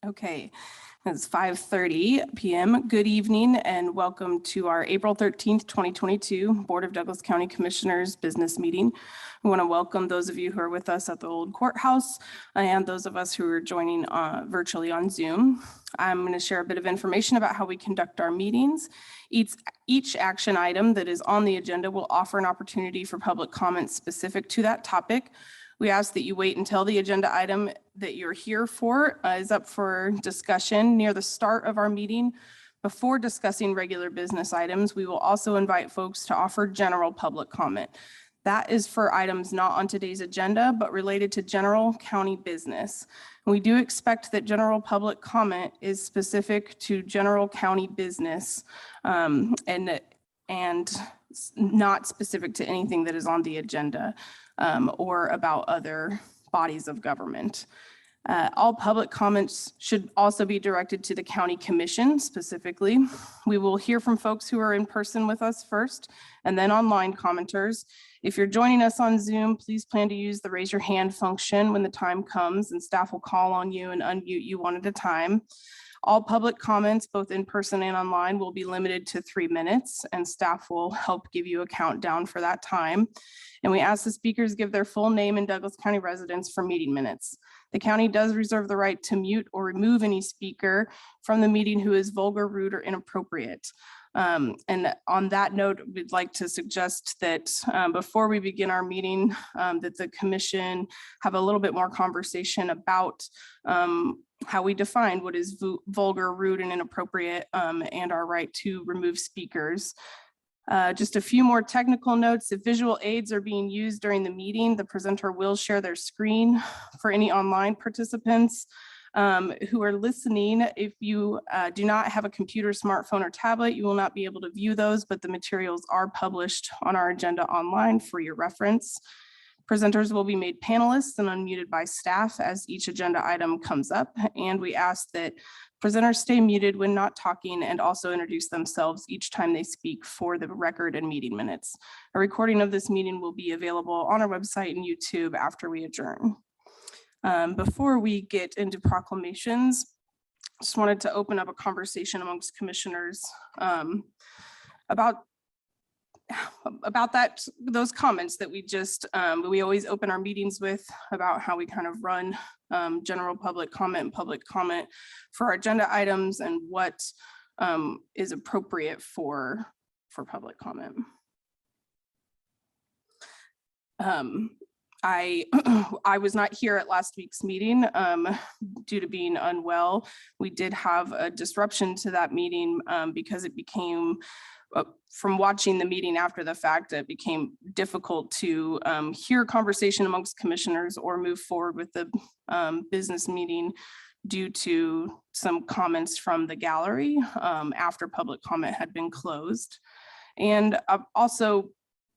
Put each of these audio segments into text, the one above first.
Okay, it's 5:30 p.m. Good evening and welcome to our April 13th, 2022 Board of Douglas County Commissioners Business Meeting. We want to welcome those of you who are with us at the old courthouse and those of us who are joining virtually on Zoom. I'm going to share a bit of information about how we conduct our meetings. Each action item that is on the agenda will offer an opportunity for public comments specific to that topic. We ask that you wait until the agenda item that you're here for is up for discussion near the start of our meeting. Before discussing regular business items, we will also invite folks to offer general public comment. That is for items not on today's agenda, but related to general county business. We do expect that general public comment is specific to general county business and not specific to anything that is on the agenda or about other bodies of government. All public comments should also be directed to the county commission specifically. We will hear from folks who are in person with us first and then online commenters. If you're joining us on Zoom, please plan to use the raise your hand function when the time comes and staff will call on you and unmute you one at a time. All public comments, both in person and online, will be limited to 3 minutes and staff will help give you a countdown for that time. And we ask the speakers give their full name and Douglas County residents for meeting minutes. The county does reserve the right to mute or remove any speaker from the meeting who is vulgar, rude, or inappropriate. And on that note, we'd like to suggest that before we begin our meeting, that the commission have a little bit more conversation about how we define what is vulgar, rude, and inappropriate, and our right to remove speakers. Just a few more technical notes. If visual aids are being used during the meeting, the presenter will share their screen for any online participants who are listening. If you do not have a computer, smartphone, or tablet, you will not be able to view those, but the materials are published on our agenda online for your reference. Presenters will be made panelists and unmuted by staff as each agenda item comes up, and we ask that presenters stay muted when not talking and also introduce themselves each time they speak for the record and meeting minutes. A recording of this meeting will be available on our website and YouTube after we adjourn. Before we get into proclamations, just wanted to open up a conversation amongst commissioners about those comments that we always open our meetings with about how we kind of run general public comment and public comment for our agenda items and what is appropriate for public comment. I was not here at last week's meeting due to being unwell. We did have a disruption to that meeting because it became from watching the meeting after the fact, it became difficult to hear conversation amongst commissioners or move forward with the business meeting due to some comments from the gallery after public comment had been closed. And I've also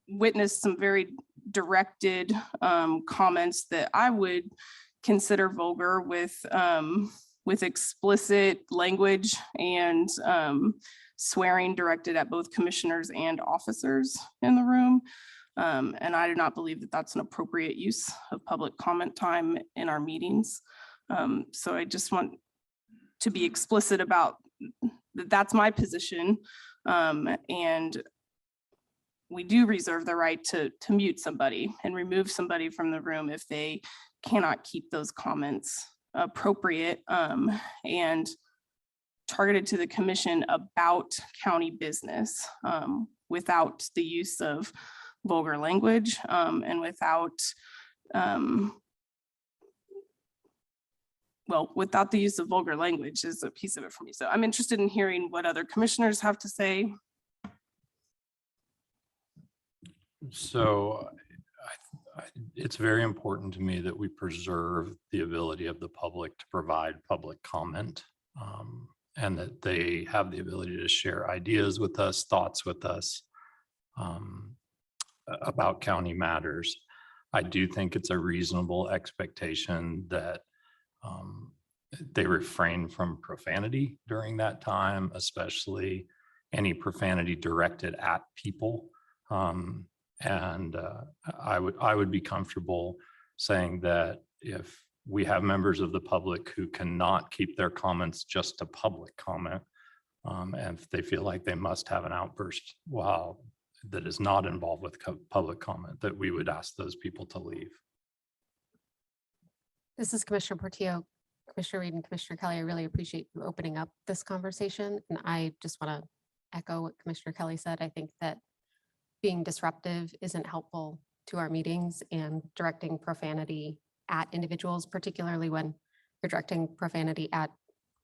witnessed some very directed comments that I would consider vulgar with explicit language and swearing directed at both commissioners and officers in the room. And I do not believe that that's an appropriate use of public comment time in our meetings. So I just want to be explicit about that's my position. And we do reserve the right to mute somebody and remove somebody from the room if they cannot keep those comments appropriate and targeted to the commission about county business without the use of vulgar language and without without the use of vulgar language is a piece of it for me. So I'm interested in hearing what other commissioners have to say. So it's very important to me that we preserve the ability of the public to provide public comment and that they have the ability to share ideas with us, thoughts with us about county matters. I do think it's a reasonable expectation that they refrain from profanity during that time, especially any profanity directed at people. And I would be comfortable saying that if we have members of the public who cannot keep their comments just to public comment. And if they feel like they must have an outburst that is not involved with public comment, that we would ask those people to leave. This is Commissioner Portillo. Commissioner Reed and Commissioner Kelly, I really appreciate you opening up this conversation. And I just want to echo what Commissioner Kelly said. I think that being disruptive isn't helpful to our meetings, and directing profanity at individuals, particularly when you're directing profanity at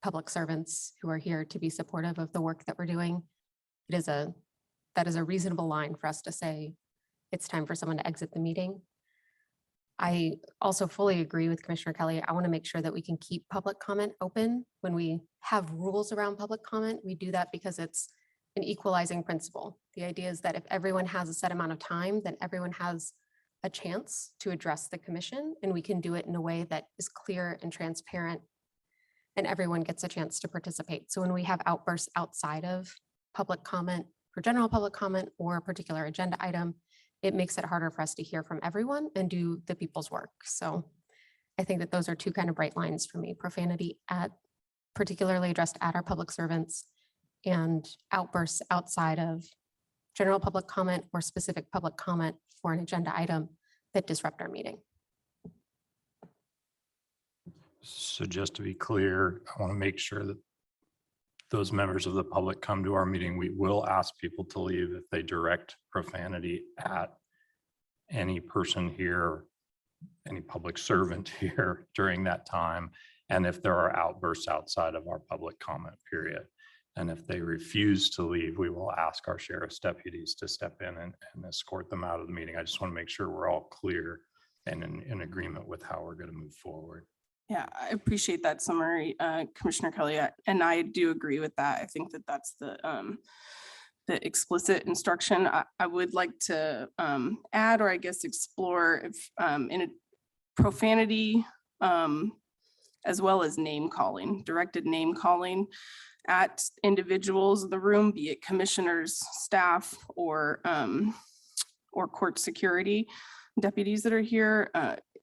public servants who are here to be supportive of the work that we're doing. That is a reasonable line for us to say it's time for someone to exit the meeting. I also fully agree with Commissioner Kelly. I want to make sure that we can keep public comment open. When we have rules around public comment, we do that because it's an equalizing principle. The idea is that if everyone has a set amount of time, then everyone has a chance to address the commission, and we can do it in a way that is clear and transparent, and everyone gets a chance to participate. So when we have outbursts outside of public comment or general public comment or a particular agenda item, it makes it harder for us to hear from everyone and do the people's work. So I think that those are two kind of bright lines for me: profanity particularly addressed at our public servants, and outbursts outside of general public comment or specific public comment for an agenda item that disrupt our meeting. So just to be clear, I want to make sure that those members of the public come to our meeting. We will ask people to leave if they direct profanity at any person here, any public servant here during that time, and if there are outbursts outside of our public comment period. And if they refuse to leave, we will ask our sheriff's deputies to step in and escort them out of the meeting. I just want to make sure we're all clear and in agreement with how we're going to move forward. Yeah, I appreciate that summary, Commissioner Kelly, and I do agree with that. I think that that's the explicit instruction. I would like to add, or I guess explore, if in a profanity as well as name calling, directed name calling at individuals in the room, be it commissioners, staff, or court security deputies that are here,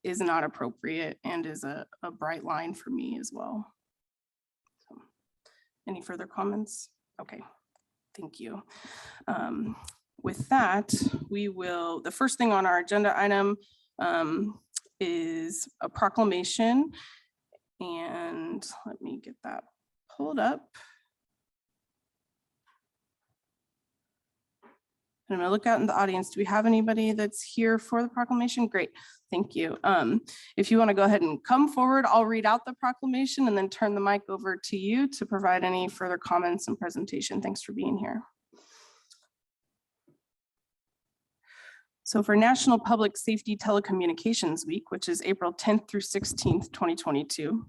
is not appropriate and is a bright line for me as well. So, any further comments? Okay, thank you. With that, the first thing on our agenda item is a proclamation, and let me get that pulled up. And I'm going to look out in the audience. Do we have anybody that's here for the proclamation? Great, thank you. If you want to go ahead and come forward, I'll read out the proclamation and then turn the mic over to you to provide any further comments and presentation. Thanks for being here. So for National Public Safety Telecommunications Week, which is April 10th through 16th, 2022,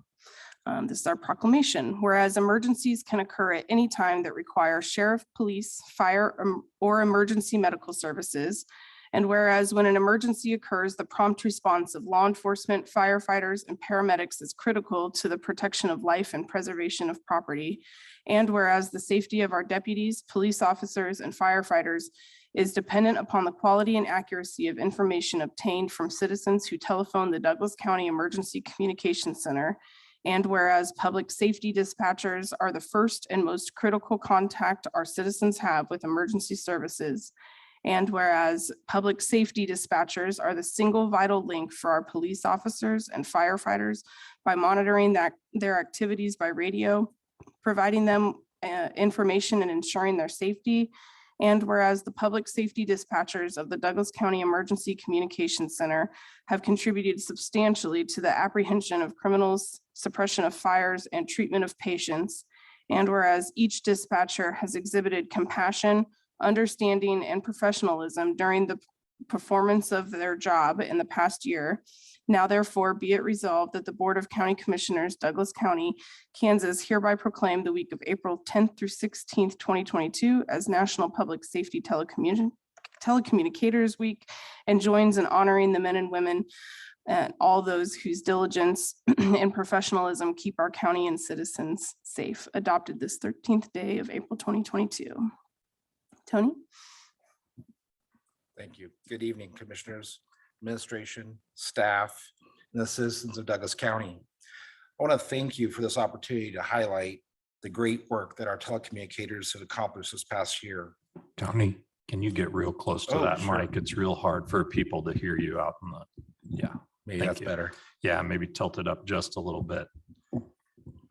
this is our proclamation. Whereas emergencies can occur at any time that require sheriff, police, fire, or emergency medical services. And whereas when an emergency occurs, the prompt response of law enforcement, firefighters, and paramedics is critical to the protection of life and preservation of property. And whereas the safety of our deputies, police officers, and firefighters is dependent upon the quality and accuracy of information obtained from citizens who telephone the Douglas County Emergency Communications Center. And whereas public safety dispatchers are the first and most critical contact our citizens have with emergency services. And whereas public safety dispatchers are the single vital link for our police officers and firefighters by monitoring their activities by radio, providing them information and ensuring their safety. And whereas the public safety dispatchers of the Douglas County Emergency Communications Center have contributed substantially to the apprehension of criminals, suppression of fires, and treatment of patients. And whereas each dispatcher has exhibited compassion, understanding, and professionalism during the performance of their job in the past year, now therefore be it resolved that the Board of County Commissioners, Douglas County, Kansas, hereby proclaim the week of April 10th through 16th, 2022 as National Public Safety Telecommunicators Week, and joins in honoring the men and women and all those whose diligence and professionalism keep our county and citizens safe. Adopted this 13th day of April 2022. Tony? Thank you. Good evening, commissioners, administration, staff, and the citizens of Douglas County. I want to thank you for this opportunity to highlight the great work that our telecommunicators have accomplished this past year. Tony, can you get real close to Oh, that sure. mic? It's real hard for people to hear you out in the, yeah. Maybe Thank that's you. better. Yeah, maybe tilt it up just a little bit.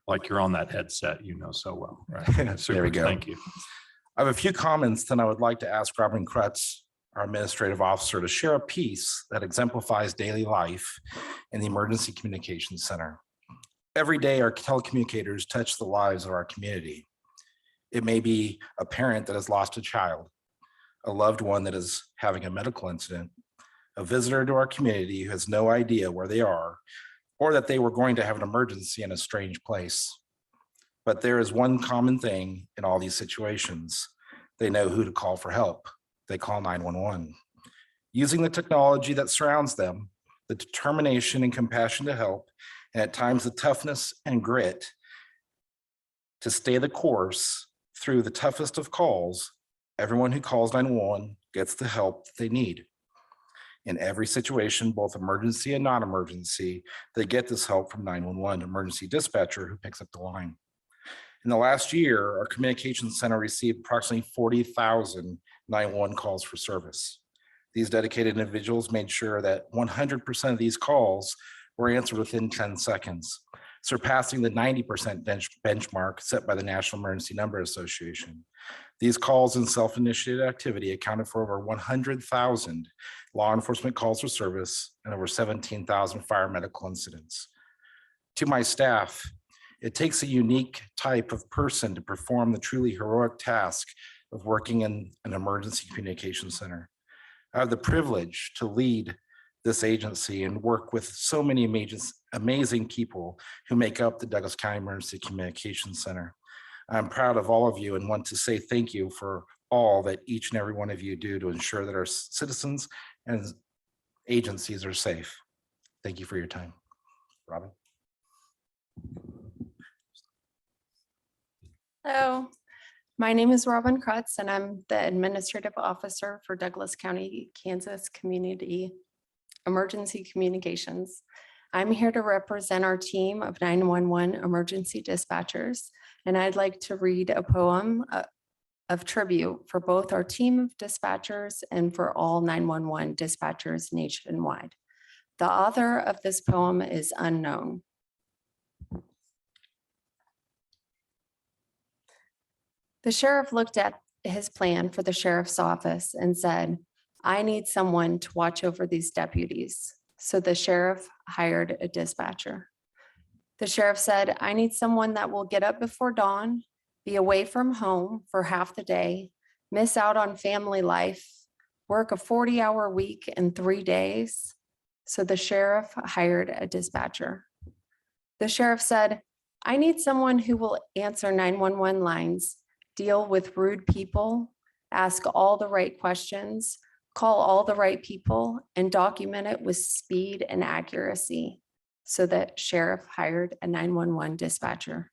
Like you're on that headset, you know so well, right? There Super, we go. Thank you. I have a few comments, then I would like to ask Robin Krutz, our administrative officer, to share a piece that exemplifies daily life in the Emergency Communications Center. Every day, our telecommunicators touch the lives of our community. It may be a parent that has lost a child, a loved one that is having a medical incident, a visitor to our community who has no idea where they are, or that they were going to have an emergency in a strange place. But there is one common thing in all these situations. They know who to call for help. They call 911. Using the technology that surrounds them, the determination and compassion to help, and at times the toughness and grit to stay the course through the toughest of calls, everyone who calls 911 gets the help that they need. In every situation, both emergency and non-emergency, they get this help from 911 emergency dispatcher who picks up the line. In the last year, our communications center received approximately 40,000 911 calls for service. These dedicated individuals made sure that 100% of these calls were answered within 10 seconds, surpassing the 90% benchmark set by the National Emergency Number Association. These calls and self-initiated activity accounted for over 100,000 law enforcement calls for service and over 17,000 fire medical incidents. To my staff, it takes a unique type of person to perform the truly heroic task of working in an emergency communications center. I have the privilege to lead this agency and work with so many amazing people who make up the Douglas County Emergency Communications Center. I'm proud of all of you and want to say thank you for all that each and every one of you do to ensure that our citizens and agencies are safe. Thank you for your time. Robin. Hello, my name is Robin Krutz and I'm the Administrative Officer for Douglas County, Kansas Community Emergency Communications. I'm here to represent our team of 911 emergency dispatchers, and I'd like to read a poem of tribute for both our team of dispatchers and for all 911 dispatchers nationwide. The author of this poem is unknown. The sheriff looked at his plan for the sheriff's office and said, I need someone to watch over these deputies. So the sheriff hired a dispatcher. The sheriff said, I need someone that will get up before dawn, be away from home for half the day, miss out on family life, work a 40-hour week in 3 days. So the sheriff hired a dispatcher. The sheriff said, I need someone who will answer 911 lines, deal with rude people, ask all the right questions, call all the right people, and document it with speed and accuracy. So that sheriff hired a 911 dispatcher.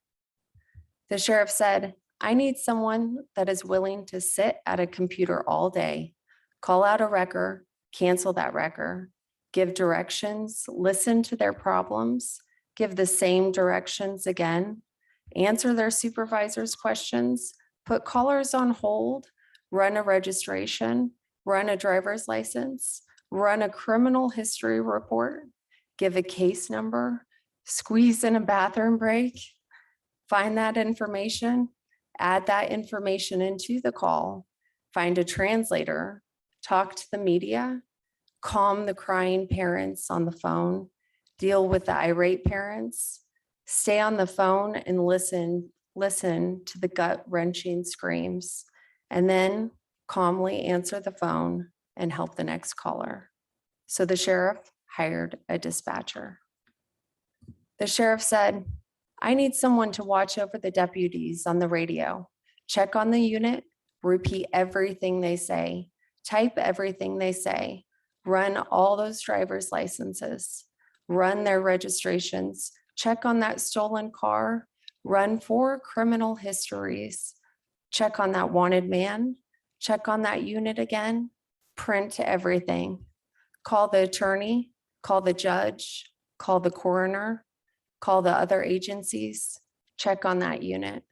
The sheriff said, I need someone that is willing to sit at a computer all day, call out a wrecker, cancel that wrecker, give directions, listen to their problems, give the same directions again, answer their supervisor's questions, put callers on hold, run a registration, run a driver's license, run a criminal history report, give a case number, squeeze in a bathroom break, find that information, add that information into the call, find a translator, talk to the media, calm the crying parents on the phone, deal with the irate parents, stay on the phone and listen to the gut-wrenching screams, and then calmly answer the phone and help the next caller. So the sheriff hired a dispatcher. The sheriff said, I need someone to watch over the deputies on the radio, check on the unit, repeat everything they say, type everything they say, run all those driver's licenses, run their registrations, check on that stolen car, run 4 criminal histories, check on that wanted man, check on that unit again, print everything, call the attorney, call the judge, call the coroner, call the other agencies, check on that unit,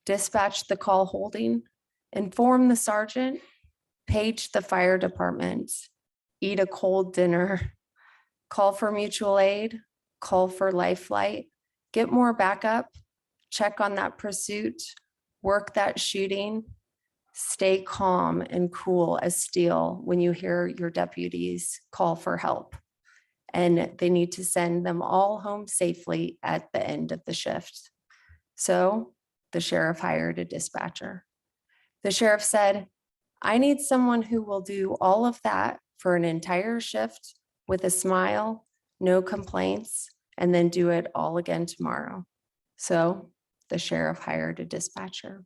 dispatch the call holding, inform the sergeant, page the fire department, eat a cold dinner, call for mutual aid, call for life flight, get more backup, check on that pursuit, work that shooting, stay calm and cool as steel when you hear your deputies call for help. And they need to send them all home safely at the end of the shift. So the sheriff hired a dispatcher. The sheriff said, I need someone who will do all of that for an entire shift with a smile, no complaints, and then do it all again tomorrow. So the sheriff hired a dispatcher.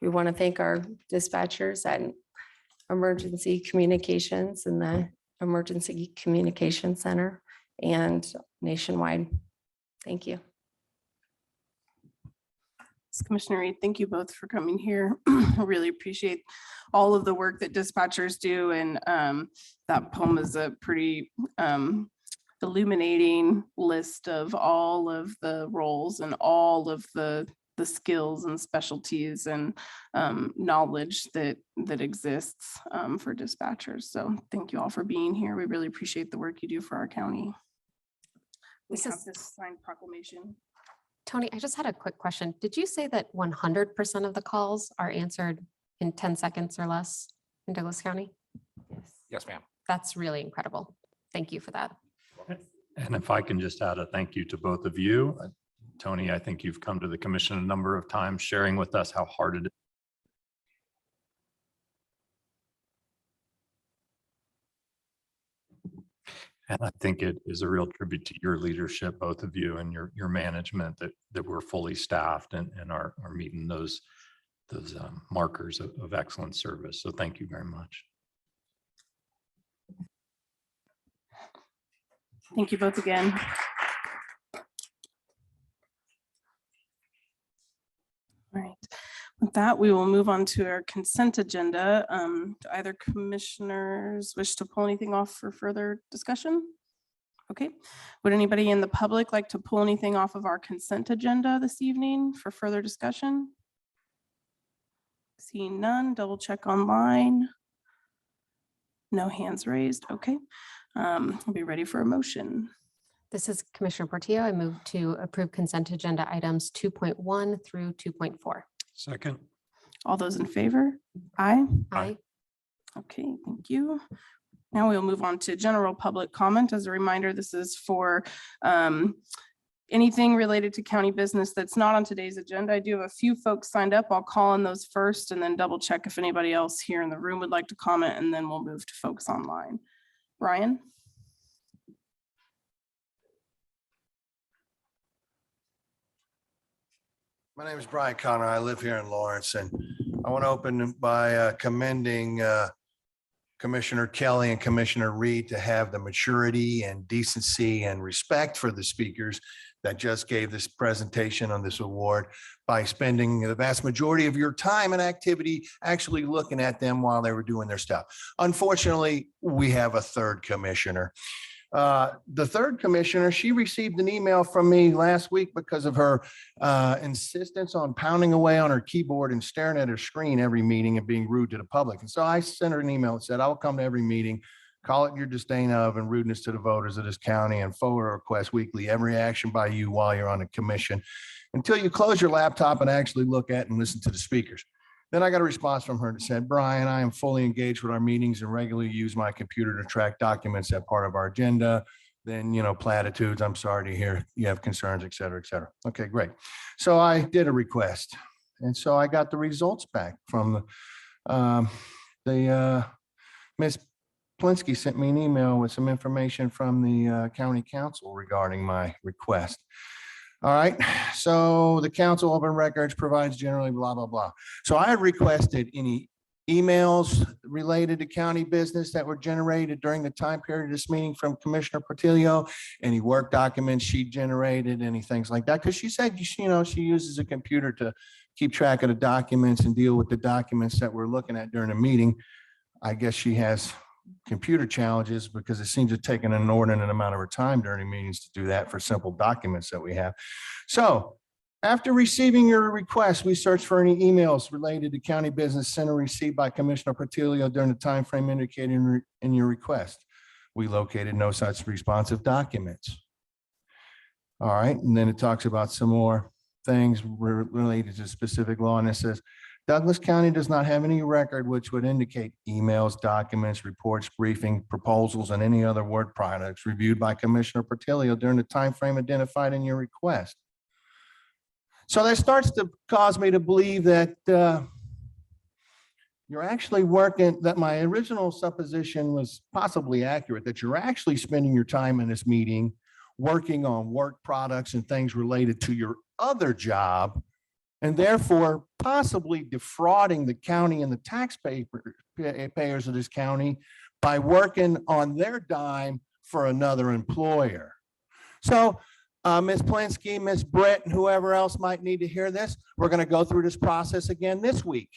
We want to thank our dispatchers at Emergency Communications and the Emergency Communication Center and nationwide. Thank you. Commissioner Reed, thank you both for coming here. I really appreciate all of the work that dispatchers do. And that poem is a pretty illuminating list of all of the roles and all of the skills and specialties and knowledge that exists for dispatchers. So thank you all for being here. We really appreciate the work you do for our county. We This have is- this signed proclamation. Tony, I just had a quick question. Did you say that 100% of the calls are answered in 10 seconds or less in Douglas County? Yes, ma'am. That's really incredible. Thank you for that. And if I can just add a thank you to both of you. Tony, I think you've come to the commission a number of times sharing with us how hard it is. And I think it is a real tribute to your leadership, both of you, and your management that we're fully staffed and are meeting those markers of excellent service. So thank you very much. Thank you both again. All right. With that, we will move on to our consent agenda. Do either commissioners wish to pull anything off for further discussion? Okay. Would anybody in the public like to pull anything off of our consent agenda this evening for further discussion? Seeing none, double check online. No hands raised. Okay. I'll be ready for a motion. This is Commissioner Portillo. I move to approve consent agenda items 2.1 through 2.4. Second. All those in favor? Aye. Aye. Okay, thank you. Now we'll move on to general public comment. As a reminder, this is for anything related to county business that's not on today's agenda. I do have a few folks signed up. I'll call on those first and then double check if anybody else here in the room would like to comment, and then we'll move to folks online. Brian? My name is Brian Connor. I live here in Lawrence, and I want to open by commending Commissioner Kelly and Commissioner Reed to have the maturity and decency and respect for the speakers that just gave this presentation on this award by spending the vast majority of your time and activity actually looking at them while they were doing their stuff. Unfortunately, we have a third commissioner. The third commissioner, she received an email from me last week because of her insistence on pounding away on her keyboard and staring at her screen every meeting and being rude to the public. And so I sent her an email that said, I will come to every meeting, call it your disdain of and rudeness to the voters of this county, and forward a request weekly, every action by you while you're on the commission until you close your laptop and actually look at and listen to the speakers. Then I got a response from her that said, Brian, I am fully engaged with our meetings and regularly use my computer to track documents that part of our agenda. Then, platitudes, I'm sorry to hear you have concerns, et cetera, et cetera. Okay, great. So I did a request. And so I got the results back from Ms. Plinsky sent me an email with some information from the county council regarding my request. All right, so the council open records provides generally blah, blah, blah. So I had requested any emails related to county business that were generated during the time period of this meeting from Commissioner Portillo, any work documents she generated, any things like that. Because she said, she uses a computer to keep track of the documents and deal with the documents that we're looking at during a meeting. I guess she has computer challenges because it seems to take an inordinate amount of our time during meetings to do that for simple documents that we have. So after receiving your request, we searched for any emails related to County Business Center received by Commissioner Portillo during the time frame indicated in your request. We located no such responsive documents. All right, and then it talks about some more things related to specific law, and it says, Douglas County does not have any record which would indicate emails, documents, reports, briefing, proposals, and any other work products reviewed by Commissioner Portillo during the time frame identified in your request. So that starts to cause me to believe that you're actually working, that my original supposition was possibly accurate, that you're actually spending your time in this meeting working on work products and things related to your other job, and therefore possibly defrauding the county and the taxpayers of this county by working on their dime for another employer. So Ms. Plinsky, Ms. Britt, and whoever else might need to hear this, we're going to go through this process again this week.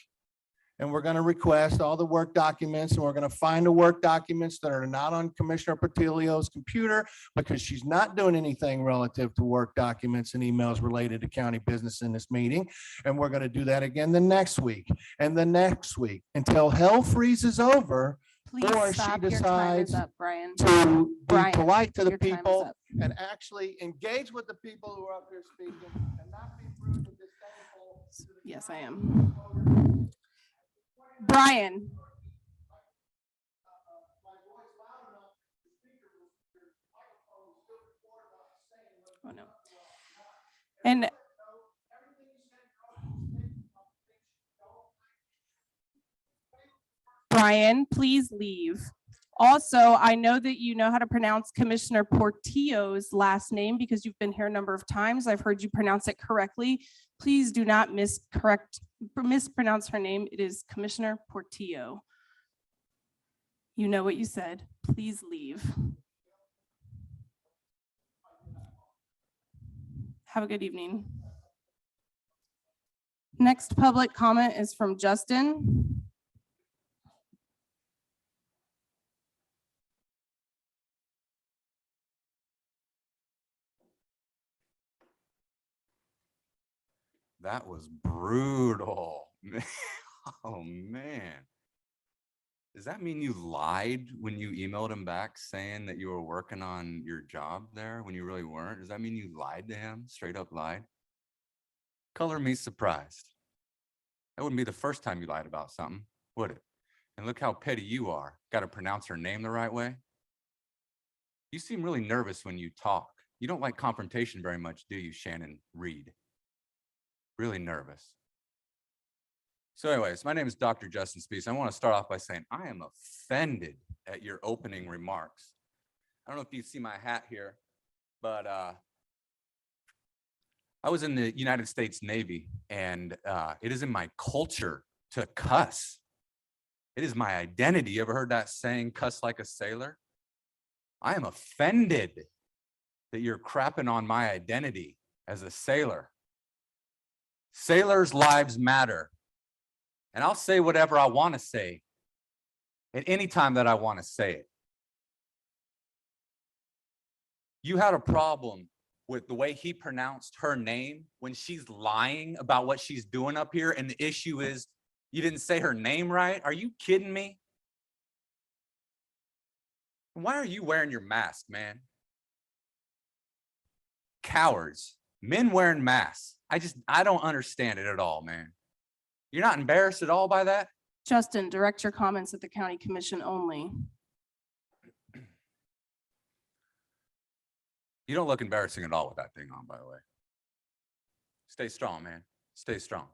And we're going to request all the work documents, and we're going to find the work documents that are not on Commissioner Portillo's computer because she's not doing anything relative to work documents and emails related to county business in this meeting. And we're going to do that again the next week and the next week until hell freezes over. Please Or she stop. Your time is decides up, Brian. to be Brian, polite to the your time is people up. and actually engage with the people who are up there speaking and not be rude and disdainful. to the Yes, I am. Brian. Oh, no. And Brian, please leave. Also, I know that you know how to pronounce Commissioner Portillo's last name because you've been here a number of times. I've heard you pronounce it correctly. Please do not mispronounce her name. It is Commissioner Portillo. You know what you said. Please leave. Have a good evening. Next public comment is from Justin. That was brutal. Oh, man. Does that mean you lied when you emailed him back saying that you were working on your job there when you really weren't? Does that mean you lied to him, straight up lied? Color me surprised. That wouldn't be the first time you lied about something, would it? And look how petty you are. Got to pronounce her name the right way. You seem really nervous when you talk. You don't like confrontation very much, do you, Shannon Reed? Really nervous. So anyways, my name is Dr. Justin Spees. I want to start off by saying I am offended at your opening remarks. I don't know if you see my hat here, but I was in the United States Navy, and it is in my culture to cuss. It is my identity. You ever heard that saying, cuss like a sailor? I am offended that you're crapping on my identity as a sailor. Sailors' lives matter. And I'll say whatever I want to say at any time that I want to say it. You had a problem with the way he pronounced her name when she's lying about what she's doing up here. And the issue is you didn't say her name right. Are you kidding me? Why are you wearing your mask, man? Cowards, men wearing masks. I don't understand it at all, man. You're not embarrassed at all by that? Justin, direct your comments at the county commission only. You don't look embarrassing at all with that thing on, by the way. Stay strong, man. Stay strong.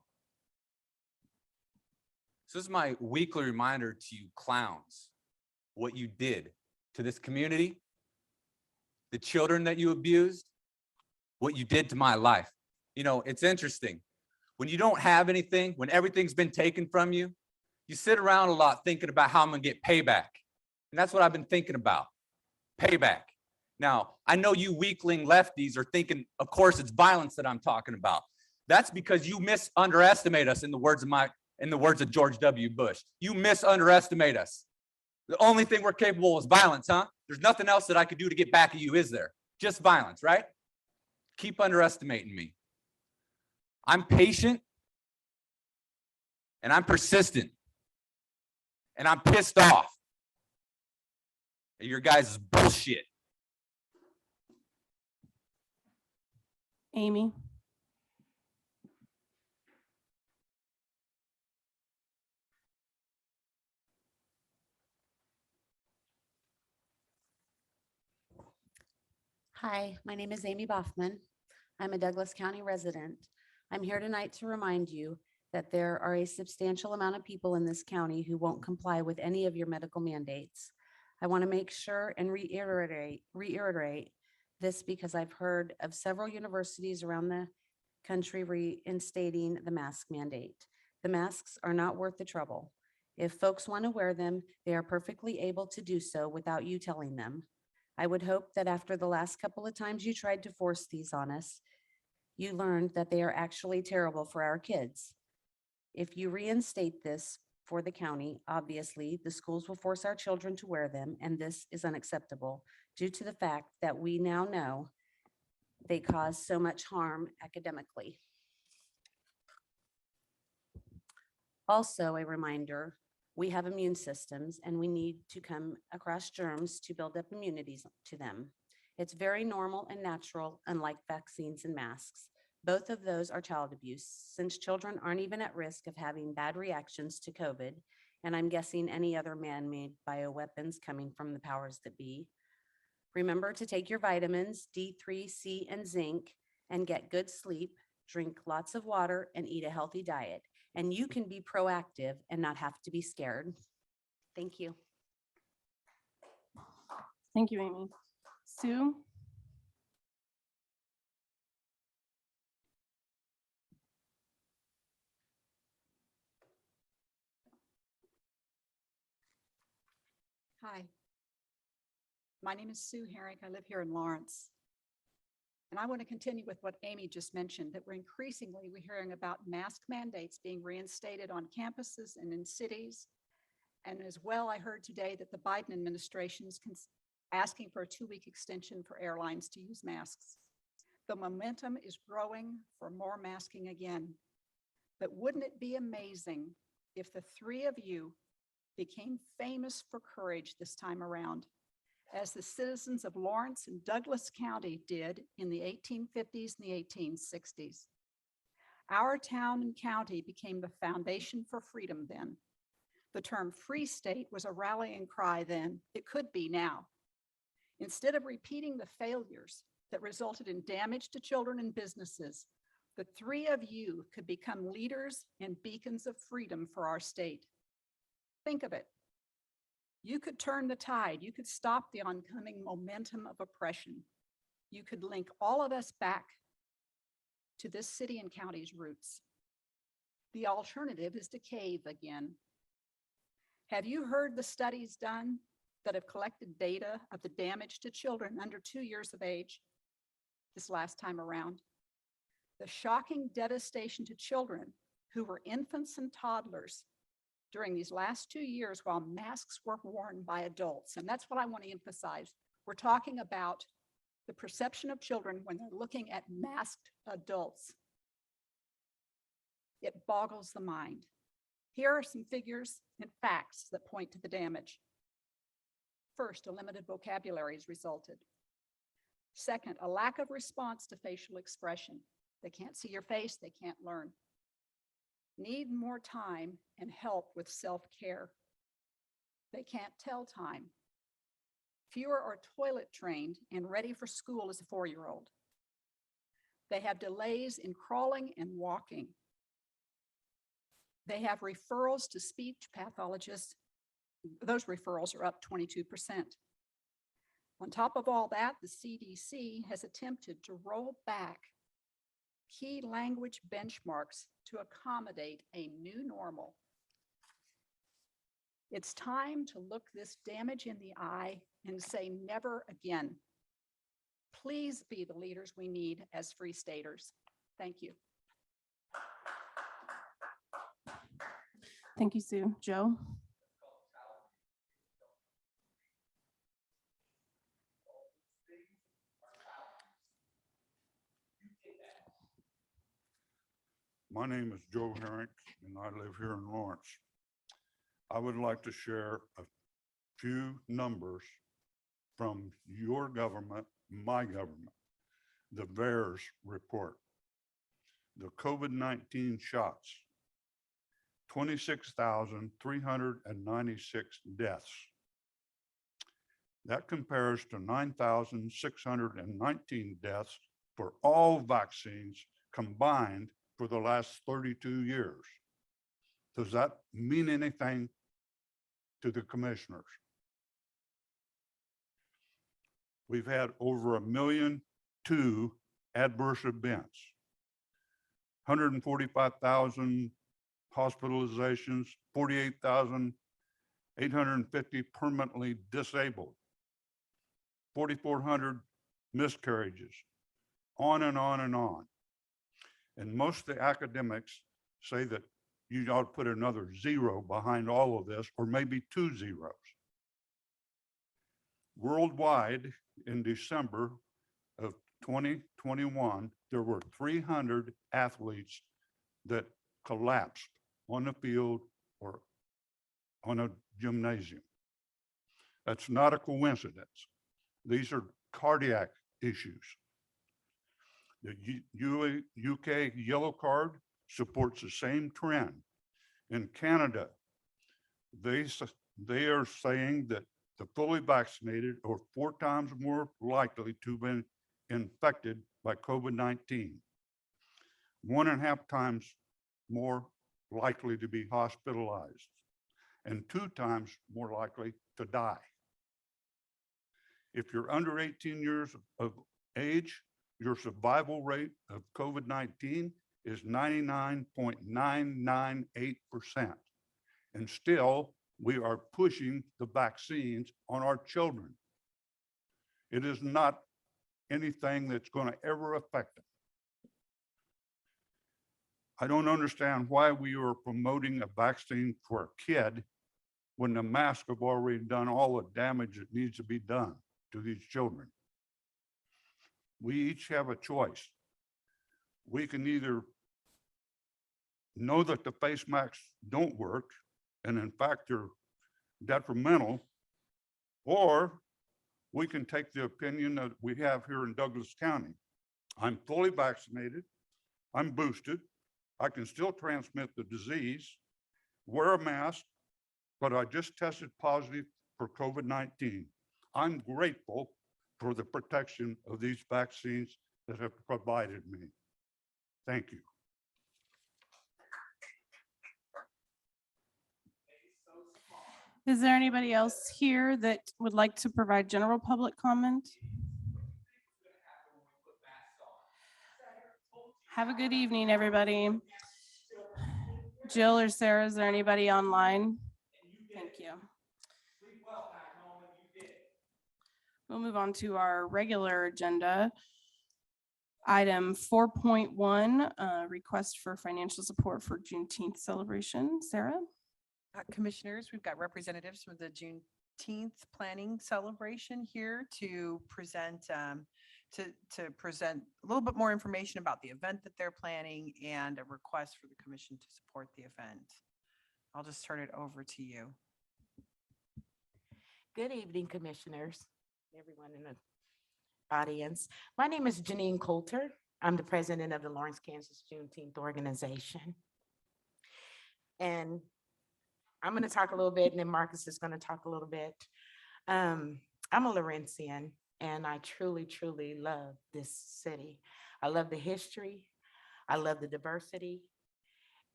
So this is my weekly reminder to you clowns, what you did to this community, the children that you abused, what you did to my life. You know, it's interesting. When you don't have anything, when everything's been taken from you, you sit around a lot thinking about how I'm gonna get payback. And that's what I've been thinking about, payback. Now, I know you weakling lefties are thinking, of course, it's violence that I'm talking about. That's because you underestimate us, in the words of George W. Bush. You underestimate us. The only thing we're capable is violence, huh? There's nothing else that I could do to get back at you, is there? Just violence, right? Keep underestimating me. I'm patient and I'm persistent and I'm pissed off at your guys' bullshit. Amy? Hi, my name is Amy Boffman. I'm a Douglas County resident. I'm here tonight to remind you that there are a substantial amount of people in this county who won't comply with any of your medical mandates. I want to make sure and reiterate this because I've heard of several universities around the country reinstating the mask mandate. The masks are not worth the trouble. If folks want to wear them, they are perfectly able to do so without you telling them. I would hope that after the last couple of times you tried to force these on us, you learned that they are actually terrible for our kids. If you reinstate this for the county, obviously, the schools will force our children to wear them, and this is unacceptable due to the fact that we now know they cause so much harm academically. Also, a reminder, we have immune systems and we need to come across germs to build up immunities to them. It's very normal and natural, unlike vaccines and masks. Both of those are child abuse, since children aren't even at risk of having bad reactions to COVID, and I'm guessing any other man-made bioweapons coming from the powers that be. Remember to take your vitamins, D3, C, and zinc, and get good sleep, drink lots of water, and eat a healthy diet. And you can be proactive and not have to be scared. Thank you. Thank you, Amy. Sue? Hi, my name is Sue Herrick. I live here in Lawrence. And I want to continue with what Amy just mentioned, that we're increasingly hearing about mask mandates being reinstated on campuses and in cities. And as well, I heard today that the Biden administration is asking for a 2-week extension for airlines to use masks. The momentum is growing for more masking again. But wouldn't it be amazing if the three of you became famous for courage this time around, as the citizens of Lawrence and Douglas County did in the 1850s and the 1860s. Our town and county became the foundation for freedom then. The term free state was a rallying cry then. It could be now. Instead of repeating the failures that resulted in damage to children and businesses, the three of you could become leaders and beacons of freedom for our state. Think of it. You could turn the tide. You could stop the oncoming momentum of oppression. You could link all of us back to this city and county's roots. The alternative is to cave again. Have you heard the studies done that have collected data of the damage to children under 2 years of age this last time around? The shocking devastation to children who were infants and toddlers during these last 2 years while masks were worn by adults. And that's what I want to emphasize. We're talking about the perception of children when they're looking at masked adults. It boggles the mind. Here are some figures and facts that point to the damage. First, a limited vocabulary has resulted. Second, a lack of response to facial expression. They can't see your face, they can't learn. Need more time and help with self-care. They can't tell time. Fewer are toilet trained and ready for school as a 4-year-old. They have delays in crawling and walking. They have referrals to speech pathologists. Those referrals are up 22%. On top of all that, the CDC has attempted to roll back key language benchmarks to accommodate a new normal. It's time to look this damage in the eye and say never again. Please be the leaders we need as free staters. Thank you. Thank you, Sue. Joe? My name is Joe Herrick, and I live here in Lawrence. I would like to share a few numbers from your government, my government, the VAERS report. The COVID-19 shots, 26,396 deaths. That compares to 9,619 deaths for all vaccines combined for the last 32 years. Does that mean anything to the commissioners? We've had over 1,000,002 adverse events, 145,000 hospitalizations, 48,850 permanently disabled, 4,400 miscarriages, on and on and on. And most of the academics say that you ought to put another zero behind all of this, or maybe 2 zeros. Worldwide, in December of 2021, there were 300 athletes that collapsed on the field or on a gymnasium. That's not a coincidence. These are cardiac issues. The UK yellow card supports the same trend. In Canada, they are saying that the fully vaccinated are 4 times more likely to be infected by COVID-19, 1.5 times more likely to be hospitalized, and 2 times more likely to die. If you're under 18 years of age, your survival rate of COVID-19 is 99.998%. And still, we are pushing the vaccines on our children. It is not anything that's going to ever affect them. I don't understand why we are promoting a vaccine for a kid when the masks have already done all the damage that needs to be done to these children. We each have a choice. We can either know that the face masks don't work, and in fact, they're detrimental, or we can take the opinion that we have here in Douglas County. I'm fully vaccinated, I'm boosted, I can still transmit the disease, wear a mask, but I just tested positive for COVID-19. I'm grateful for the protection of these vaccines that have provided me. Thank you. Is there anybody else here that would like to provide general public comment? Have a good evening, everybody. Jill or Sarah, is there anybody online? Thank you. We'll move on to our regular agenda. Item 4.1, request for financial support for Juneteenth celebration. Sarah? Commissioners, we've got representatives from the Juneteenth planning celebration here to present present a little bit more information about the event that they're planning and a request for the commission to support the event. I'll just turn it over to you. Good evening, commissioners, everyone in the audience. My name is Janine Coulter. I'm the president of the Lawrence, Kansas Juneteenth organization. And I'm going to talk a little bit, and then Marcus is going to talk a little bit. I'm a Lawrencian, and I truly, truly love this city. I love the history. I love the diversity.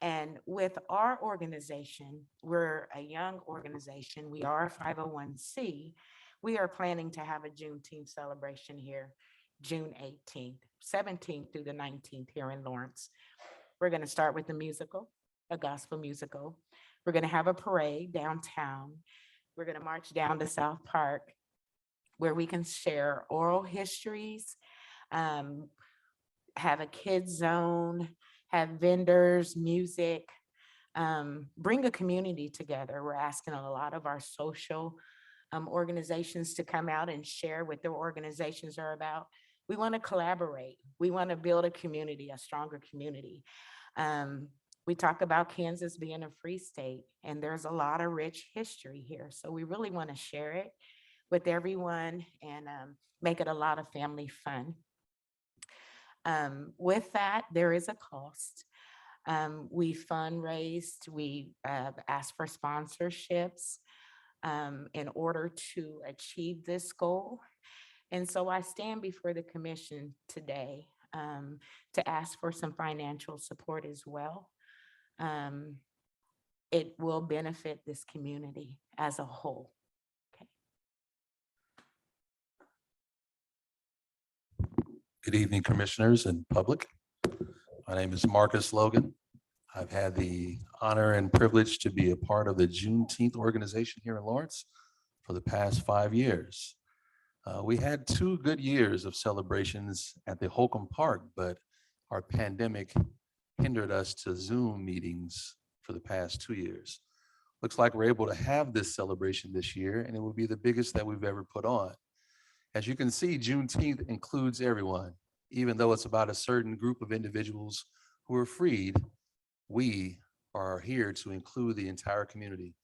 And with our organization, we're a young organization. We are a 501c. We are planning to have a Juneteenth celebration here, June 18th, 17th through the 19th here in Lawrence. We're going to start with the musical, a gospel musical. We're going to have a parade downtown. We're going to march down to South Park, where we can share oral histories, have a kids zone, have vendors, music, bring a community together. We're asking a lot of our social organizations to come out and share what their organizations are about. We want to collaborate. We want to build a community, a stronger community. We talk about Kansas being a free state, and there's a lot of rich history here. So we really want to share it with everyone and make it a lot of family fun. With that, there is a cost. We fundraised, we asked for sponsorships in order to achieve this goal. And so I stand before the commission today to ask for some financial support as well. It will benefit this community as a whole. Okay. Good evening, commissioners and public. My name is Marcus Logan. I've had the honor and privilege to be a part of the Juneteenth organization here in Lawrence for the past 5 years. We had 2 good years of celebrations at the Holcomb Park, but our pandemic hindered us to Zoom meetings for the past 2 years. Looks like we're able to have this celebration this year, and it will be the biggest that we've ever put on. As you can see, Juneteenth includes everyone. Even though it's about a certain group of individuals who are freed, we are here to include the entire community.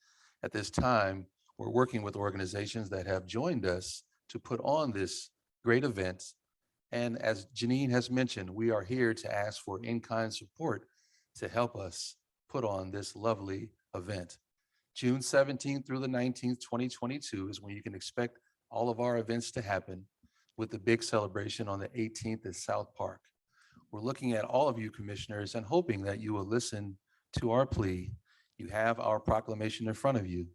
At this time, we're working with organizations that have joined us to put on this great event. And as Janine has mentioned, we are here to ask for in-kind support to help us put on this lovely event. June 17th through the 19th, 2022 is when you can expect all of our events to happen, with the big celebration on the 18th at South Park. We're looking at all of you commissioners and hoping that you will listen to our plea. You have our proclamation in front of you.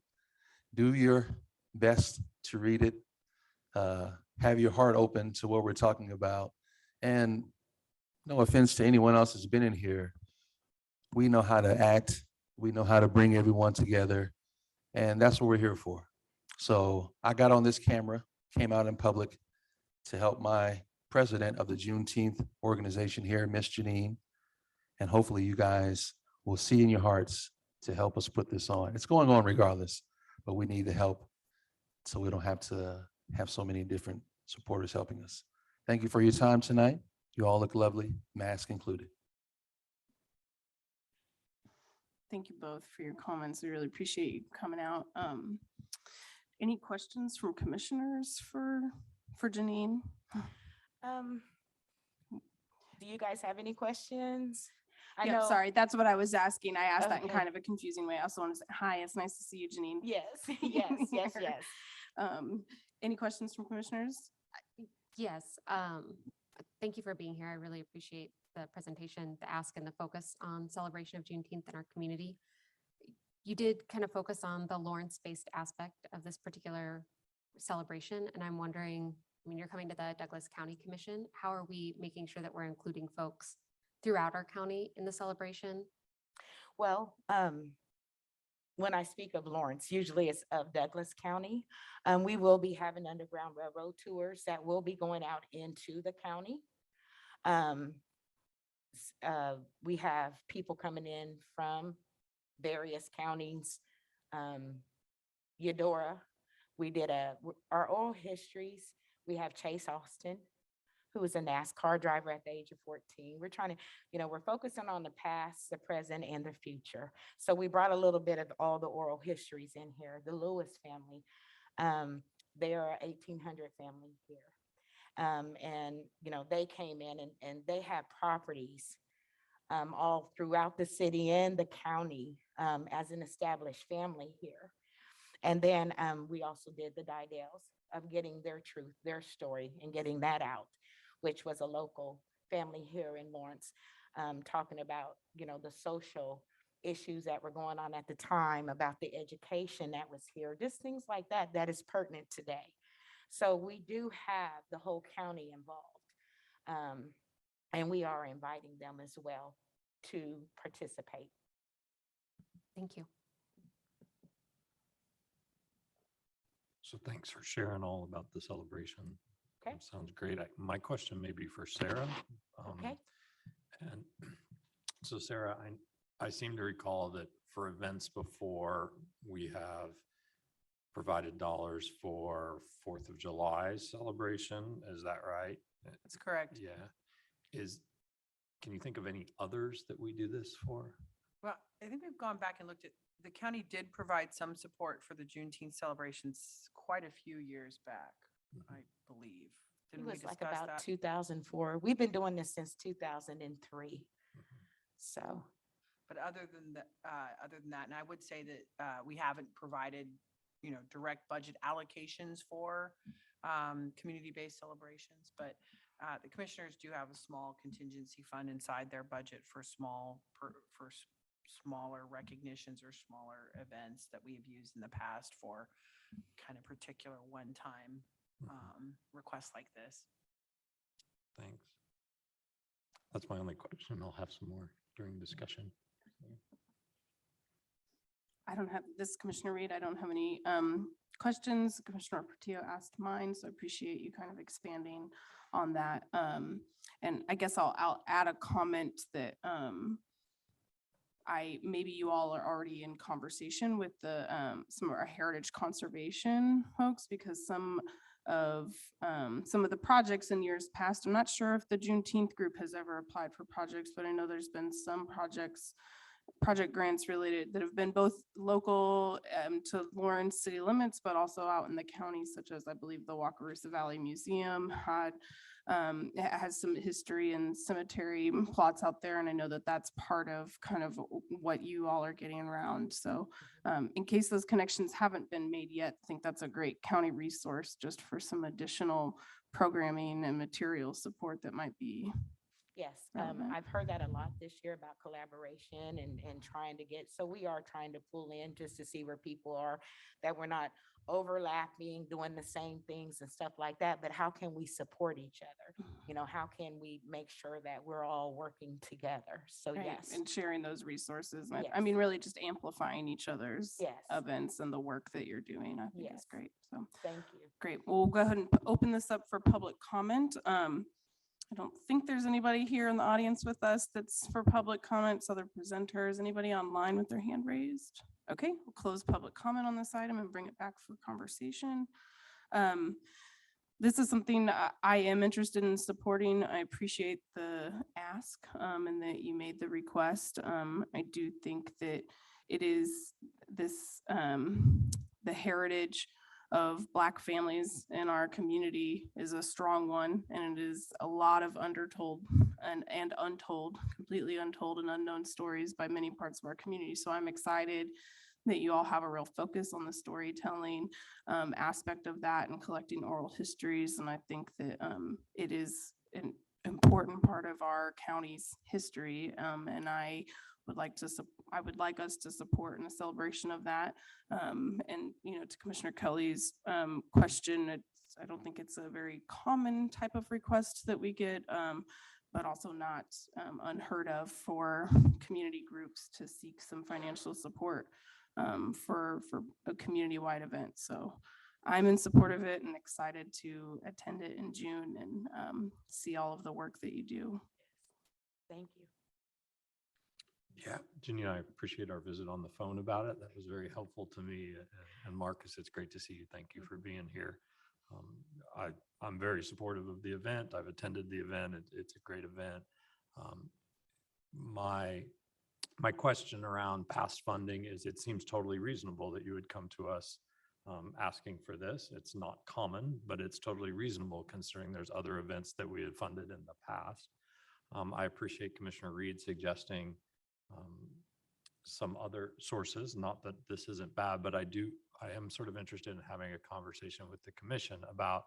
Do your best to read it. Have your heart open to what we're talking about. And no offense to anyone else that's been in here, we know how to act. We know how to bring everyone together. And that's what we're here for. So I got on this camera, came out in public to help my president of the Juneteenth organization here, Miss Janine. And hopefully you guys will see in your hearts to help us put this on. It's going on regardless, but we need the help so we don't have to have so many different supporters helping us. Thank you for your time tonight. You all look lovely, mask included. Thank you both for your comments. We really appreciate you coming out. Any questions from commissioners for Janine? Do you guys have any questions? I Yeah, know. sorry, that's what I was asking. I asked that in Okay. kind of a confusing way. I also want to say, hi, it's nice to see you, Janine. Yes, yes. Any questions from commissioners? Yes, thank you for being here. I really appreciate the presentation, the ask and the focus on celebration of Juneteenth in our community. You did kind of focus on the Lawrence-based aspect of this particular celebration, and I'm wondering, I mean, you're coming to the Douglas County Commission. How are we making sure that we're including folks throughout our county in the celebration? Well, when I speak of Lawrence, usually it's of Douglas County. We will be having Underground Railroad tours that will be going out into the county. We have people coming in from various counties. Eudora, we did our oral histories. We have Chase Austin, who was a NASCAR driver at the age of 14. We're trying to, we're focusing on the past, the present, and the future. So we brought a little bit of all the oral histories in here. The Lewis family, they are an 1800 family here. And, they came in and they have properties all throughout the city and the county as an established family here. And then we also did the Didales of getting their truth, their story, and getting that out, which was a local family here in Lawrence, talking about, the social issues that were going on at the time, about the education that was here, just things like that, that is pertinent today. So we do have the whole county involved. And we are inviting them as well to participate. Thank you. So thanks for sharing all about the celebration. Okay. Sounds great. My question may be for Sarah. Okay. And so Sarah, I seem to recall that for events before, we have provided dollars for 4th of July celebration. Is that right? That's correct. Yeah. can you think of any others that we do this for? Well, I think we've gone back and looked at, the county did provide some support for the Juneteenth celebrations quite a few years back, I believe. It Didn't we was like discuss about that? 2004. We've been doing this since 2003. So, But other than that, and I would say that we haven't provided, direct budget allocations for community-based celebrations, but the commissioners do have a small contingency fund inside their budget for smaller recognitions or smaller events that we have used in the past for kind of particular one-time requests like this. Thanks. That's my only question. I'll have some more during discussion. I don't have this, Commissioner Reed. I don't have any questions. Commissioner Portillo asked mine, so I appreciate you kind of expanding on that. And I guess I'll add a comment that maybe you all are already in conversation with some of our heritage conservation folks, because some of the projects in years past, I'm not sure if the Juneteenth group has ever applied for projects, but I know there's been some project grants related that have been both local to Lawrence city limits, but also out in the county, such as I believe the Wakarusa Valley Museum has some history and cemetery plots out there. And I know that that's part of kind of what you all are getting around. So in case those connections haven't been made yet, I think that's a great county resource just for some additional programming and material support that might be. yes, relevant. I've heard that a lot this year about collaboration and trying to get, so we are trying to pull in just to see where people are, that we're not overlapping, doing the same things and stuff like that, but how can we support each other? How can we make sure that we're all working together? So Right, yes, and sharing those resources. And I Yes. mean, really just amplifying each other's Yes. events and the work that you're doing. I think is Yes. great. So thank you. great. We'll go ahead and open this up for public comment. I don't think there's anybody here in the audience with us that's for public comments, other presenters, anybody online with their hand raised? Okay, we'll close public comment on this item and bring it back for conversation. This is something I am interested in supporting. I appreciate the ask and that you made the request. I do think that it is this, the heritage of Black families in our community is a strong one, and it is a lot of undertold and untold, completely untold and unknown stories by many parts of our community. So I'm excited that you all have a real focus on the storytelling aspect of that and collecting oral histories. And I think that it is an important part of our county's history. And I would like us to support in a celebration of that. And, to Commissioner Kelly's question, I don't think it's a very common type of request that we get, but also not unheard of for community groups to seek some financial support for a community-wide event. So I'm in support of it and excited to attend it in June and see all of the work that you do. Thank you. Yeah, Ginny, I appreciate our visit on the phone about it. That was very helpful to me. And Marcus, it's great to see you. Thank you for being here. I'm very supportive of the event. I've attended the event. It's a great event. My question around past funding is, it seems totally reasonable that you would come to us asking for this. It's not common, but it's totally reasonable considering there's other events that we had funded in the past. I appreciate Commissioner Reed suggesting some other sources, not that this isn't bad, but I am sort of interested in having a conversation with the commission about,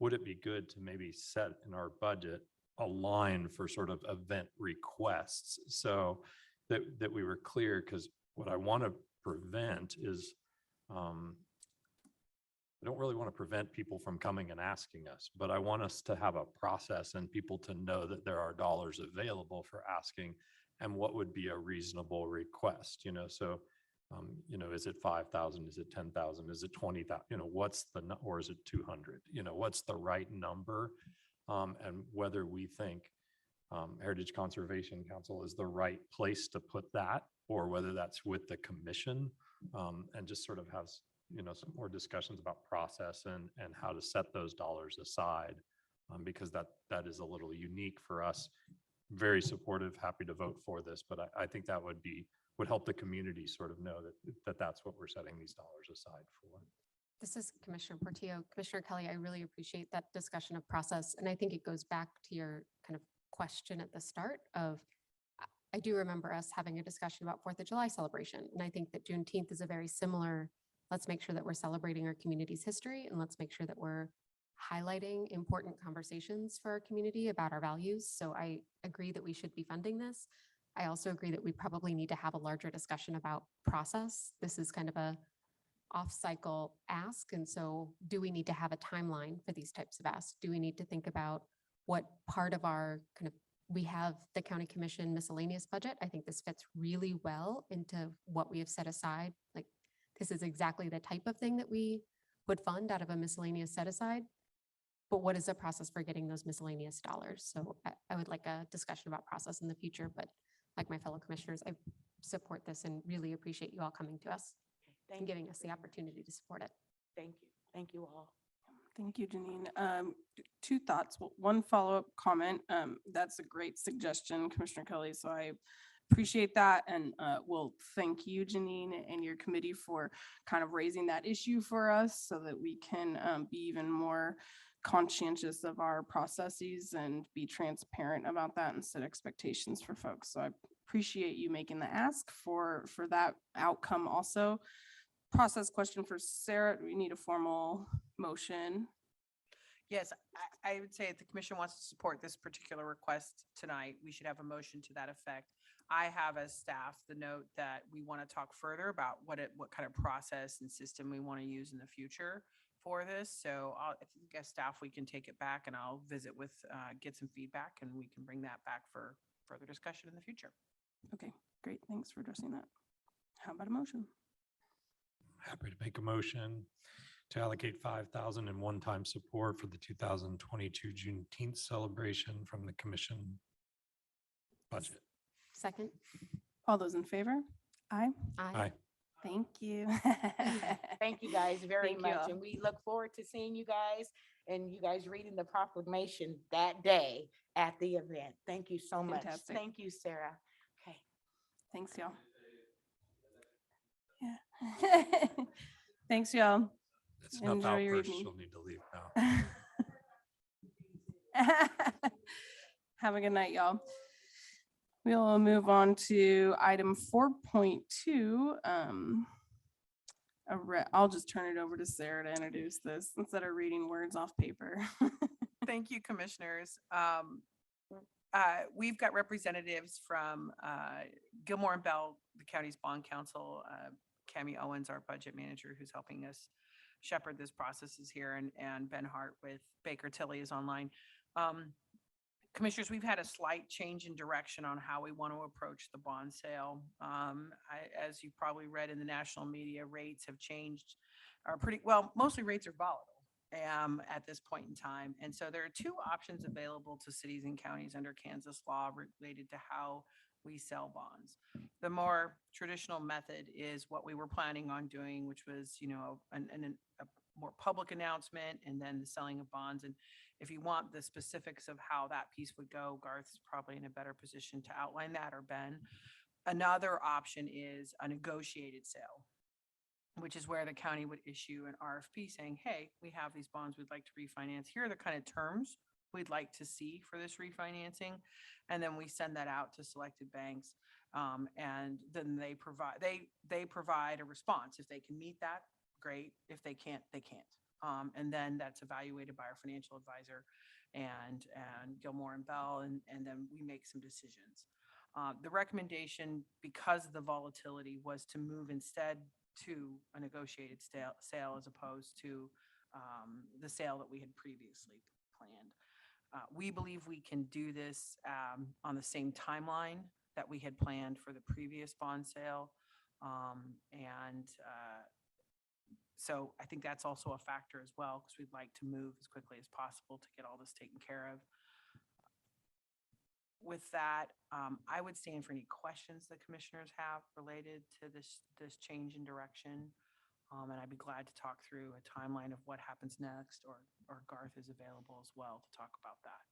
would it be good to maybe set in our budget a line for sort of event requests so that we were clear, because what I want to prevent is I don't really want to prevent people from coming and asking us, but I want us to have a process and people to know that there are dollars available for asking and what would be a reasonable request, so, is it 5,000? Is it 10,000? Is it 20,000? What's or is it 200? What's the right number? And whether we think Heritage Conservation Council is the right place to put that, or whether that's with the commission, and just sort of have some more discussions about process and how to set those dollars aside, because that is a little unique for us. very supportive, happy to vote for this, but I think that would help the community sort of know that that's what we're setting these dollars aside for. This is Commissioner Portillo. Commissioner Kelly, I really appreciate that discussion of process. And I think it goes back to your kind of question at the start of, I do remember us having a discussion about 4th of July celebration. And I think that Juneteenth is a very similar, let's make sure that we're celebrating our community's history and let's make sure that we're highlighting important conversations for our community about our values. So I agree that we should be funding this. I also agree that we probably need to have a larger discussion about process. This is kind of a off-cycle ask. And so do we need to have a timeline for these types of asks? Do we need to think about what part of our kind of, we have the county commission miscellaneous budget. I think this fits really well into what we have set aside. Like this is exactly the type of thing that we would fund out of a miscellaneous set aside. But what is the process for getting those miscellaneous dollars? So I would like a discussion about process in the future, but like my fellow commissioners, I support this and really appreciate you all coming to us and giving us the opportunity to support it. Thank you. Thank you all. Thank you, Janine. Two thoughts. One follow-up comment. That's a great suggestion, Commissioner Kelly. So I appreciate that. And we'll thank you, Janine, and your committee for kind of raising that issue for us so that we can be even more conscientious of our processes and be transparent about that and set expectations for folks. So I appreciate you making the ask for that outcome also. Process question for Sarah. Do we need a formal motion? Yes, I would say if the commission wants to support this particular request tonight, we should have a motion to that effect. I have as staff the note that we want to talk further about what kind of process and system we want to use in the future for this. So I think as staff, we can take it back and I'll visit with, get some feedback and we can bring that back for further discussion in the future. Okay, great. Thanks for addressing that. How about a motion? Happy to make a motion to allocate 5,000 in one-time support for the 2022 Juneteenth celebration from the commission budget. Second. All those in favor? Aye. Aye. Thank you. Thank you guys very Thank you much. all. And we look forward to seeing you guys and you guys reading the proclamation that day at the event. Thank you so much. Fantastic. Thank you, Sarah. Okay. Thanks, y'all. Yeah. Thanks, y'all. It's enough Enjoy your outbursts. evening. She'll need to leave now. Have a good night, y'all. We'll move on to item 4.2. I'll just turn it over to Sarah to introduce this instead of reading words off paper. Thank you, commissioners. We've got representatives from Gilmore and Bell, the county's bond counsel. Cammie Owens, our budget manager, who's helping us shepherd this process, is here, and Ben Hart with Baker Tilly is online. Commissioners, we've had a slight change in direction on how we want to approach the bond sale. As you've probably read in the national media, rates have changed, are pretty well, mostly rates are volatile at this point in time. And so there are two options available to cities and counties under Kansas law related to how we sell bonds. The more traditional method is what we were planning on doing, which was, a more public announcement and then the selling of bonds. And if you want the specifics of how that piece would go, Garth's probably in a better position to outline that, or Ben. Another option is a negotiated sale, which is where the county would issue an RFP saying, hey, we have these bonds we'd like to refinance. Here are the kind of terms we'd like to see for this refinancing. And then we send that out to selected banks. And then they provide a response. If they can meet that, great. If they can't, they can't. And then that's evaluated by our financial advisor and Gilmore and Bell, and then we make some decisions. The recommendation, because of the volatility, was to move instead to a negotiated sale as opposed to the sale that we had previously planned. We believe we can do this on the same timeline that we had planned for the previous bond sale. So I think that's also a factor as well, because we'd like to move as quickly as possible to get all this taken care of. With that, I would stand for any questions that commissioners have related to this change in direction. And I'd be glad to talk through a timeline of what happens next, or Garth is available as well to talk about that.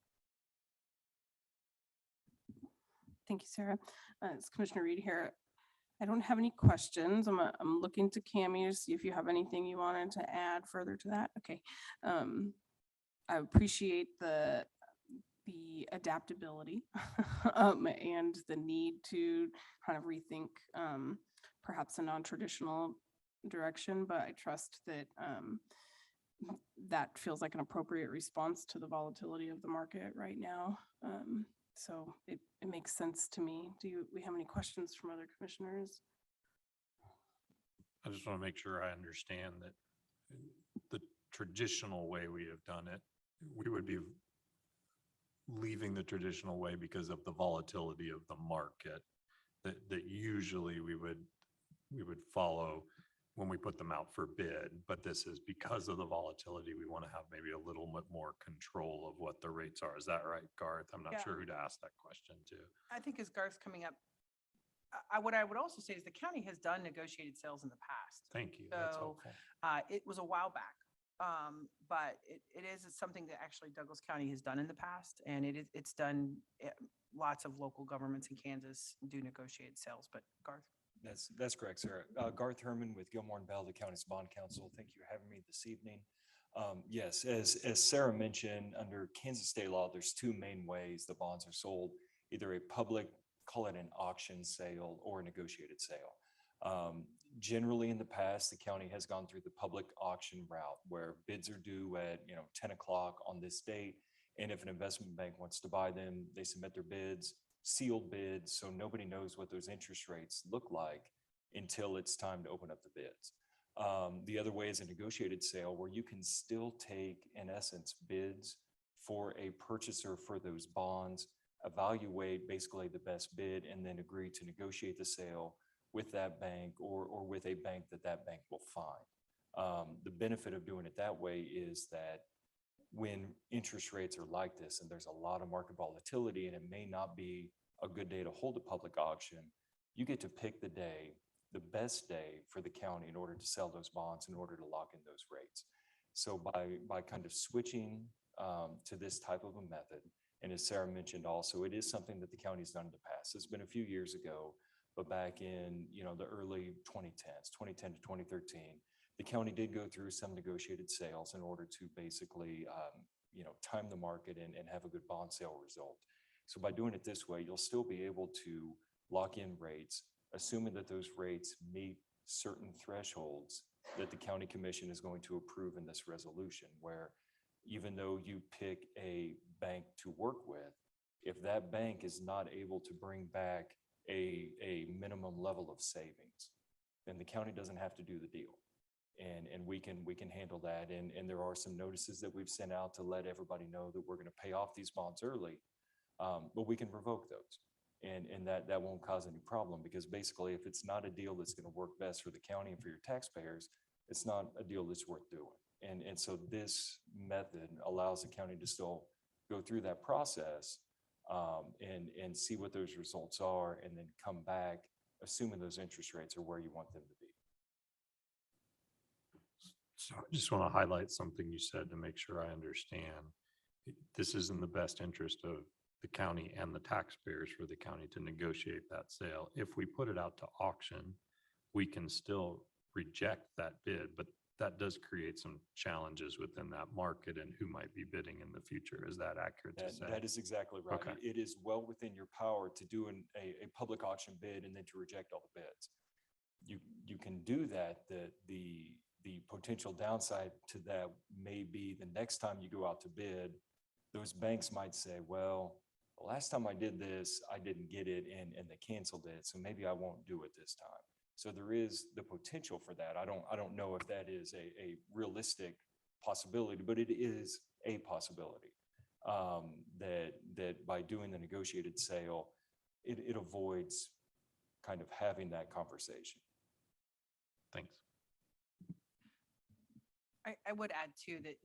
Thank you, Sarah. It's Commissioner Reed here. I don't have any questions. I'm looking to Cammie to see if you have anything you wanted to add further to that. Okay. I appreciate the adaptability and the need to kind of rethink perhaps a non-traditional direction, but I trust that that feels like an appropriate response to the volatility of the market right now. So it makes sense to me. We have any questions from other commissioners? I just want to make sure I understand that the traditional way we have done it, we would be leaving the traditional way because of the volatility of the market that usually we would follow when we put them out for bid. But this is because of the volatility, we want to have maybe a little bit more control of what the rates are. Is that right, Garth? I'm not Yeah. sure who to ask that question to. I think as Garth's coming up, what I would also say is the county has done negotiated sales in the past. Thank you. That's So helpful. it was a while back. But it is something that actually Douglas County has done in the past, and it's done, lots of local governments in Kansas do negotiated sales, but Garth? That's correct, Sarah. Garth Herman with Gilmore and Bell, the county's bond counsel. Thank you for having me this evening. Yes, as Sarah mentioned, under Kansas state law, there's two main ways the bonds are sold, either a public, call it an auction sale, or a negotiated sale. Generally in the past, the county has gone through the public auction route where bids are due at 10 o'clock on this date. And if an investment bank wants to buy them, they submit their bids, sealed bids, so nobody knows what those interest rates look like until it's time to open up the bids. The other way is a negotiated sale where you can still take, in essence, bids for a purchaser for those bonds, evaluate basically the best bid, and then agree to negotiate the sale with that bank or with a bank that bank will find. The benefit of doing it that way is that when interest rates are like this and there's a lot of market volatility and it may not be a good day to hold a public auction, you get to pick the day, the best day for the county in order to sell those bonds, in order to lock in those rates. So by kind of switching to this type of a method, and as Sarah mentioned also, it is something that the county's done in the past. It's been a few years ago, but back in the early 2010s, 2010 to 2013, the county did go through some negotiated sales in order to basically time the market and have a good bond sale result. So by doing it this way, you'll still be able to lock in rates, assuming that those rates meet certain thresholds that the county commission is going to approve in this resolution, where even though you pick a bank to work with, if that bank is not able to bring back a minimum level of savings, then the county doesn't have to do the deal. And we can handle that. And there are some notices that we've sent out to let everybody know that we're going to pay off these bonds early, but we can revoke those. And that won't cause any problem, because basically if it's not a deal that's going to work best for the county and for your taxpayers, it's not a deal that's worth doing. And so this method allows the county to still go through that process and see what those results are, and then come back, assuming those interest rates are where you want them to be. So I just want to highlight something you said to make sure I understand. This is in the best interest of the county and the taxpayers for the county to negotiate that sale. If we put it out to auction, we can still reject that bid, but that does create some challenges within that market and who might be bidding in the future. Is that accurate to say? That is exactly right. Okay. It is well within your power to do a public auction bid and then to reject all the bids. You can do that. The potential downside to that may be the next time you go out to bid, those banks might say, well, the last time I did this, I didn't get it and they canceled it, so maybe I won't do it this time. So there is the potential for that. I don't know if that is a realistic possibility, but it is a possibility that by doing the negotiated sale, it avoids kind of having that conversation. Thanks. I would add too that,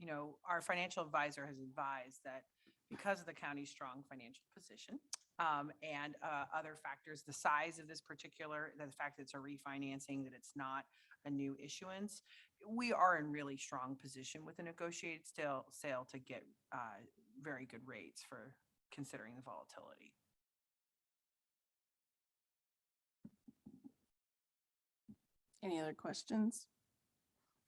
our financial advisor has advised that because of the county's strong financial position and other factors, the size of this particular, the fact that it's a refinancing, that it's not a new issuance, we are in really strong position with a negotiated sale to get very good rates for considering the volatility. Any other questions?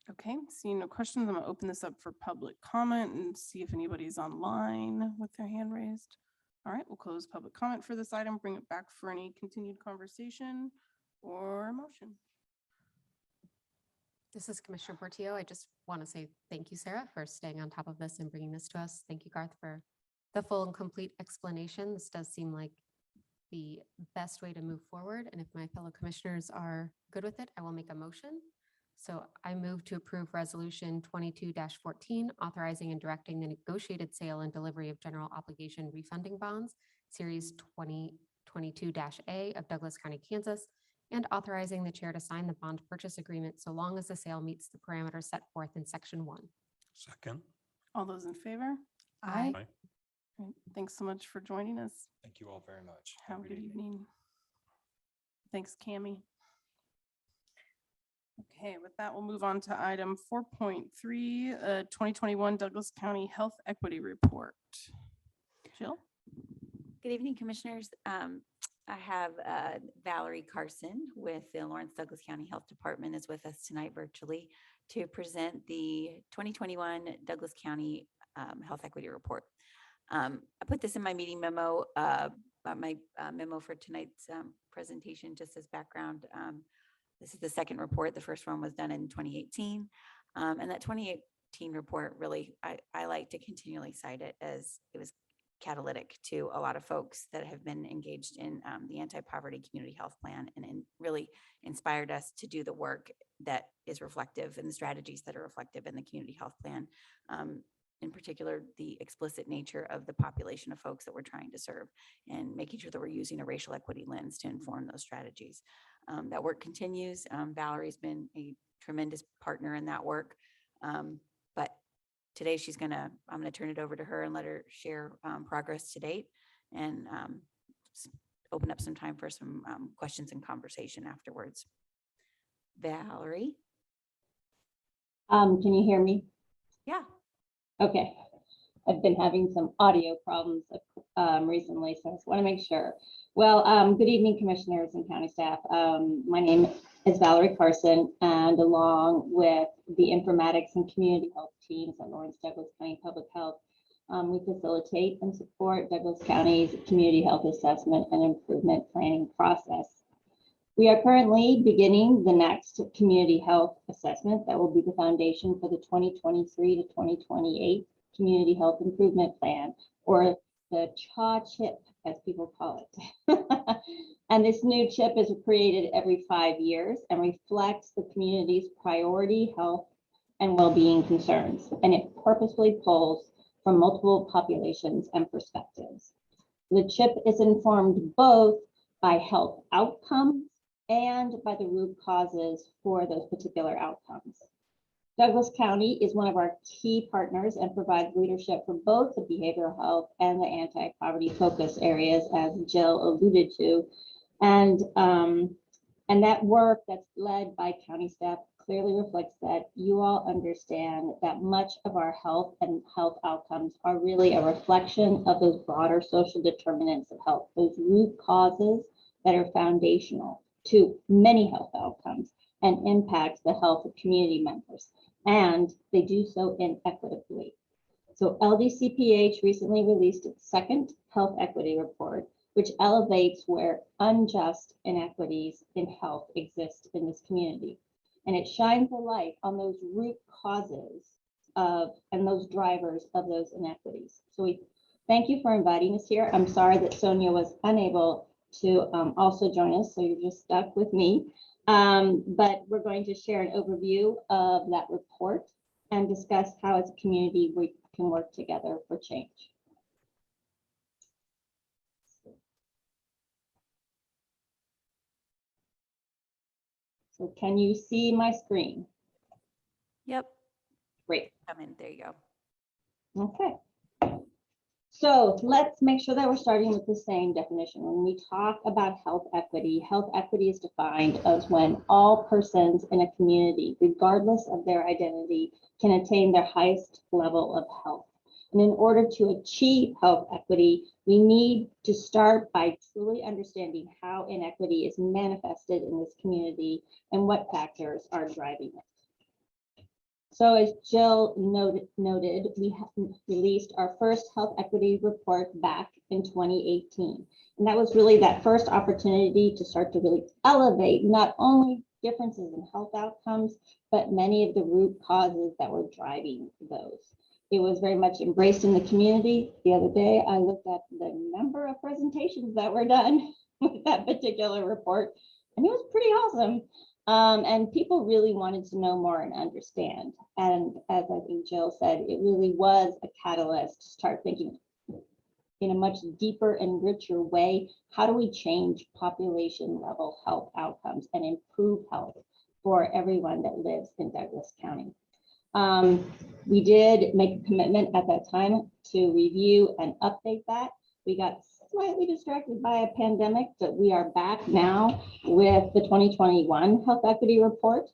Okay, seeing no questions, I'm gonna open this up for public comment and see if anybody's online with their hand raised. All right, we'll close public comment for this item, bring it back for any continued conversation or motion. This is Commissioner Portillo. I just want to say thank you, Sarah, for staying on top of this and bringing this to us. Thank you, Garth, for the full and complete explanation. This does seem like the best way to move forward. And if my fellow commissioners are good with it, I will make a motion. So I move to approve Resolution 22-14, authorizing and directing the negotiated sale and delivery of general obligation refunding bonds, Series 2022-A of Douglas County, Kansas, and authorizing the chair to sign the bond purchase agreement so long as the sale meets the parameters set forth in Section 1. Second. All those in favor? Aye. Aye. Great. Thanks so much for joining us. Thank you all very much. Have a good evening. Thanks, Cammie. Okay, with that, we'll move on to item 4.3, 2021 Douglas County Health Equity Report. Jill? Good evening, Commissioners. I have Valerie Carson with the Lawrence Douglas County Health Department is with us tonight virtually to present the 2021 Douglas County Health Equity Report. I put this in my meeting memo, my memo for tonight's presentation, just as background. This is the second report. The first one was done in 2018. And that 2018 report really, I like to continually cite it as it was catalytic to a lot of folks that have been engaged in the anti-poverty community health plan and really inspired us to do the work that is reflective and the strategies that are reflective in the community health plan. In particular, the explicit nature of the population of folks that we're trying to serve and making sure that we're using a racial equity lens to inform those strategies. That work continues. Valerie's been a tremendous partner in that work. But today I'm gonna turn it over to her and let her share progress to date and open up some time for some questions and conversation afterwards. Valerie? Can you hear me? Yeah. Okay. I've been having some audio problems recently, so I just want to make sure. Well, good evening, commissioners and county staff. My name is Valerie Carson, and along with the informatics and community health teams at Lawrence Douglas County Public Health, we facilitate and support Douglas County's community health assessment and improvement planning process. We are currently beginning the next community health assessment that will be the foundation for the 2023 to 2028 Community Health Improvement Plan, or the CHA chip, as people call it. And this new chip is created every 5 years and reflects the community's priority health and well-being concerns. And it purposefully pulls from multiple populations and perspectives. The chip is informed both by health outcomes and by the root causes for those particular outcomes. Douglas County is one of our key partners and provides leadership for both the behavioral health and the anti-poverty focus areas, as Jill alluded to. And that work that's led by county staff clearly reflects that you all understand that much of our health and health outcomes are really a reflection of those broader social determinants of health, those root causes that are foundational to many health outcomes and impact the health of community members. And they do so inequitably. So LDCPH recently released its second health equity report, which elevates where unjust inequities in health exist in this community. And it shines a light on those root causes of and those drivers of those inequities. So we thank you for inviting us here. I'm sorry that Sonia was unable to also join us, so you're just stuck with me. But we're going to share an overview of that report and discuss how as a community we can work together for change. So can you see my screen? Yep. Great. Come in. There you go. Okay. So let's make sure that we're starting with the same definition. When we talk about health equity is defined as when all persons in a community, regardless of their identity, can attain their highest level of health. And in order to achieve health equity, we need to start by truly understanding how inequity is manifested in this community and what factors are driving it. So as Jill noted, we have released our first health equity report back in 2018. And that was really that first opportunity to start to really elevate not only differences in health outcomes, but many of the root causes that were driving those. It was very much embraced in the community. The other day, I looked at the number of presentations that were done with that particular report, and it was pretty awesome. And people really wanted to know more and understand. And as I think Jill said, it really was a catalyst to start thinking in a much deeper and richer way, how do we change population level health outcomes and improve health for everyone that lives in Douglas County? We did make a commitment at that time to review and update that. We got slightly distracted by a pandemic, but we are back now with the 2021 Health Equity Report.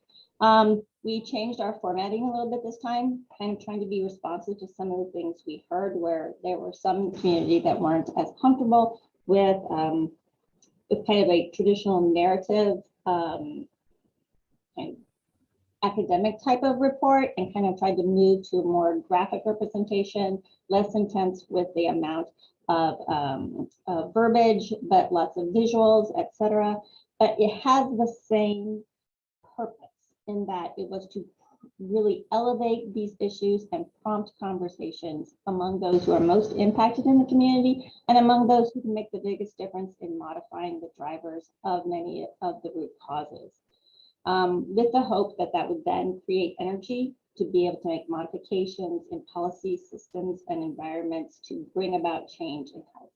We changed our formatting a little bit this time, kind of trying to be responsive to some of the things we heard, where there were some community that weren't as comfortable with kind of a traditional narrative kind of academic type of report, and kind of tried to move to a more graphic representation, less intense with the amount of verbiage, but lots of visuals, etc. But it has the same purpose in that it was to really elevate these issues and prompt conversations among those who are most impacted in the community and among those who can make the biggest difference in modifying the drivers of many of the root causes. With the hope that that would then create energy to be able to make modifications in policy systems and environments to bring about change in health.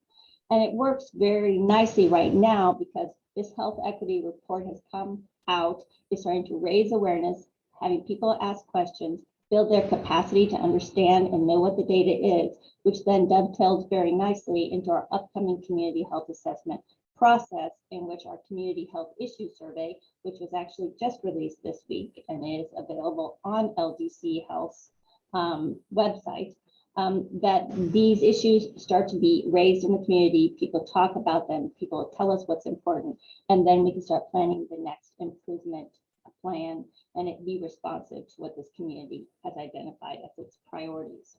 And it works very nicely right now because this health equity report has come out, is starting to raise awareness, having people ask questions, build their capacity to understand and know what the data is, which then dovetails very nicely into our upcoming community health assessment process, in which our community health issue survey, which was actually just released this week and is available on LDC Health's website, that these issues start to be raised in the community, people talk about them, people tell us what's important, and then we can start planning the next improvement plan and it be responsive to what this community has identified as its priorities.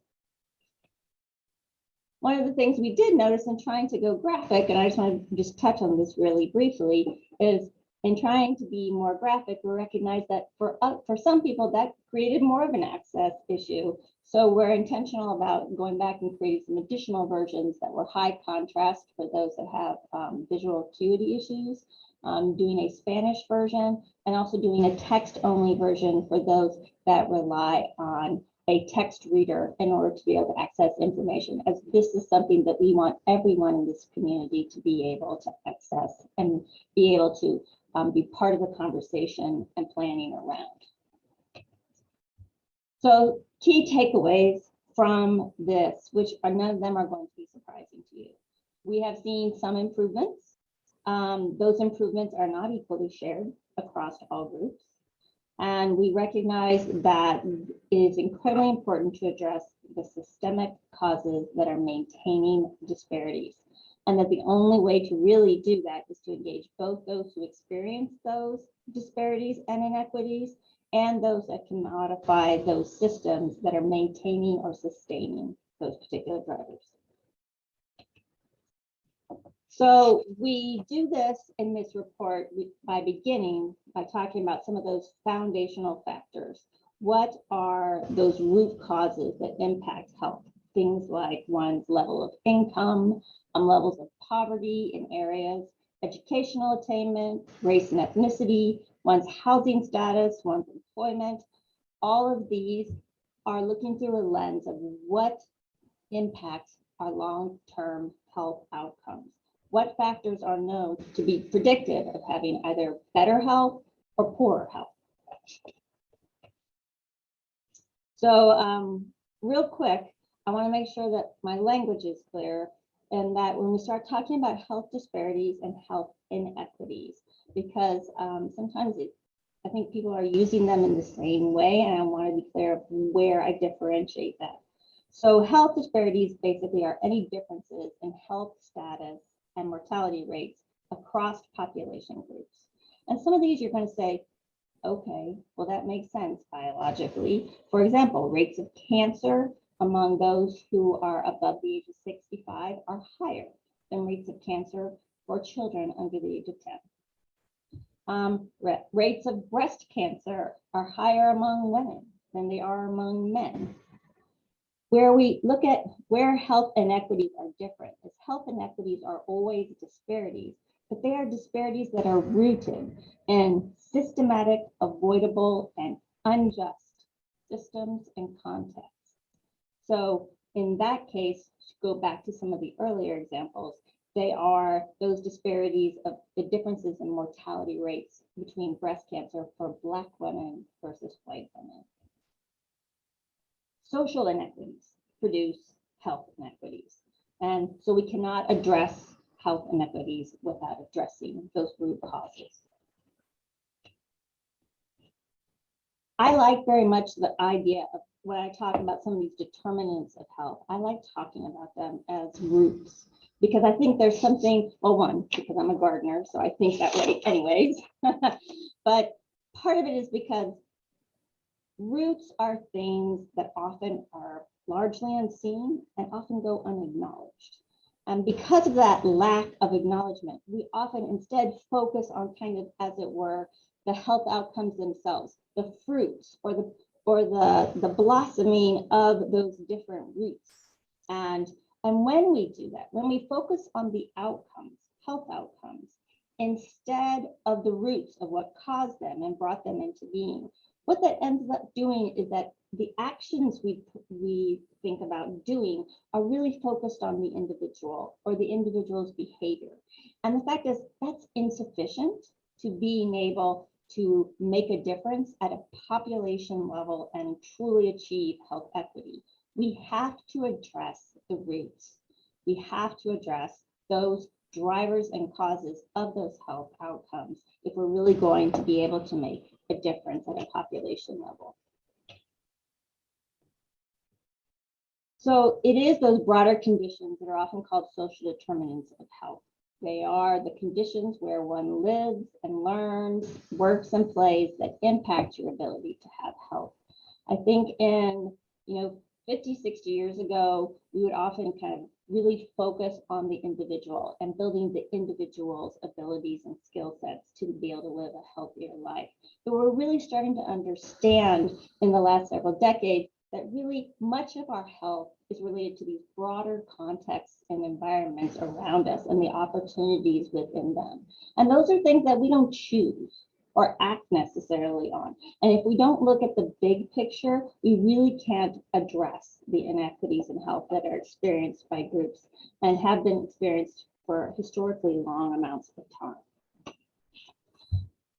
One of the things we did notice in trying to go graphic, and I just want to just touch on this really briefly, is in trying to be more graphic, we recognize that for some people that created more of an access issue. So we're intentional about going back and creating some additional versions that were high contrast for those that have visual acuity issues, doing a Spanish version, and also doing a text-only version for those that rely on a text reader in order to be able to access information, as this is something that we want everyone in this community to be able to access and be able to be part of the conversation and planning around. So key takeaways from this, which are none of them are going to be surprising to you. We have seen some improvements. Those improvements are not equally shared across all groups. And we recognize that it is incredibly important to address the systemic causes that are maintaining disparities. And that the only way to really do that is to engage both those who experience those disparities and inequities and those that can modify those systems that are maintaining or sustaining those particular drivers. So we do this in this report by beginning by talking about some of those foundational factors. What are those root causes that impact health? Things like one's level of income, levels of poverty in areas, educational attainment, race and ethnicity, one's housing status, one's employment. All of these are looking through a lens of what impacts our long-term health outcomes. What factors are known to be predictive of having either better health or poorer health? So real quick, I want to make sure that my language is clear and that when we start talking about health disparities and health inequities, because sometimes I think people are using them in the same way, and I want to be clear of where I differentiate that. So health disparities basically are any differences in health status and mortality rates across population groups. And some of these you're going to say, okay, well, that makes sense biologically. For example, rates of cancer among those who are above the age of 65 are higher than rates of cancer for children under the age of 10. Rates of breast cancer are higher among women than they are among men. Where we look at where health inequities are different, is health inequities are always disparities, but they are disparities that are rooted in systematic, avoidable, and unjust systems and contexts. So in that case, to go back to some of the earlier examples, they are those disparities of the differences in mortality rates between breast cancer for Black women versus white women. Social inequities produce health inequities. And so we cannot address health inequities without addressing those root causes. I like very much the idea of when I talk about some of these determinants of health, I like talking about them as roots, because I think there's something, well, one, because I'm a gardener, so I think that way anyways, but part of it is because roots are things that often are largely unseen and often go unacknowledged. And because of that lack of acknowledgement, we often instead focus on kind of, as it were, the health outcomes themselves, the fruits or the blossoming of those different roots. And when we do that, when we focus on the outcomes, health outcomes, instead of the roots of what caused them and brought them into being, what that ends up doing is that the actions we think about doing are really focused on the individual or the individual's behavior. And the fact is that's insufficient to being able to make a difference at a population level and truly achieve health equity. We have to address the roots. We have to address those drivers and causes of those health outcomes if we're really going to be able to make a difference at a population level. So it is those broader conditions that are often called social determinants of health. They are the conditions where one lives and learns, works and plays that impact your ability to have health. I think in 50, 60 years ago, we would often kind of really focus on the individual and building the individual's abilities and skill sets to be able to live a healthier life. But we're really starting to understand in the last several decades that really much of our health is related to these broader contexts and environments around us and the opportunities within them. And those are things that we don't choose or act necessarily on. And if we don't look at the big picture, we really can't address the inequities in health that are experienced by groups and have been experienced for historically long amounts of time.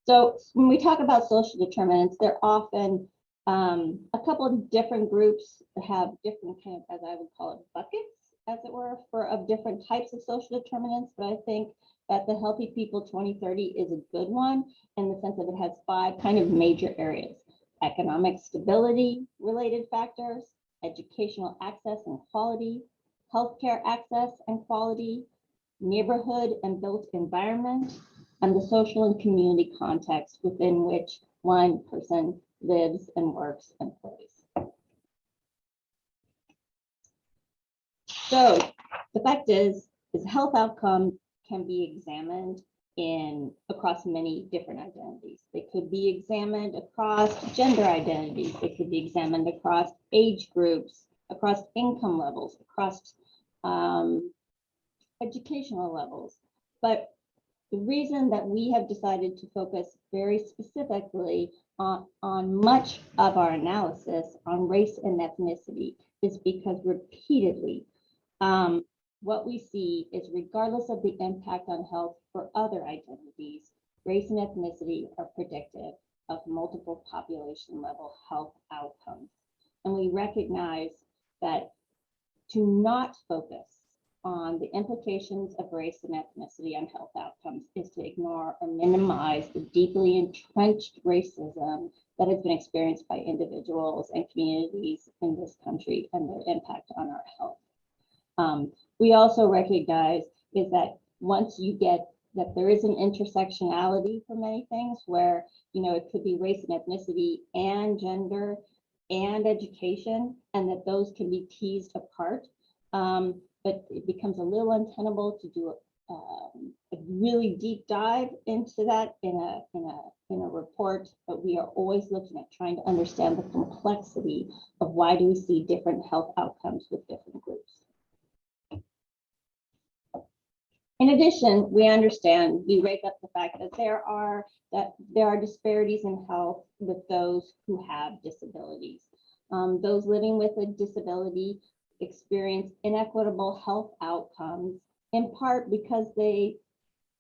So when we talk about social determinants, they're often a couple of different groups that have different kind of, as I would call it, buckets, as it were, of different types of social determinants. But I think that the Healthy People 2030 is a good one in the sense that it has 5 kind of major areas: economic stability related factors, educational access and quality, healthcare access and quality, neighborhood and built environment, and the social and community context within which one person lives and works and plays. So the fact is health outcomes can be examined across many different identities. They could be examined across gender identities. They could be examined across age groups, across income levels, across educational levels. But the reason that we have decided to focus very specifically on much of our analysis on race and ethnicity is because repeatedly, what we see is regardless of the impact on health for other identities, race and ethnicity are predictive of multiple population level health outcomes. And we recognize that to not focus on the implications of race and ethnicity on health outcomes is to ignore or minimize the deeply entrenched racism that has been experienced by individuals and communities in this country and their impact on our health. We also recognize is that once you get that there is an intersectionality for many things where, you know, it could be race and ethnicity and gender and education, and that those can be teased apart. But it becomes a little untenable to do a really deep dive into that in a report, but we are always looking at trying to understand the complexity of why do we see different health outcomes with different groups. In addition, we understand, we rake up the fact that there are disparities in health with those who have disabilities. Those living with a disability experience inequitable health outcomes, in part because they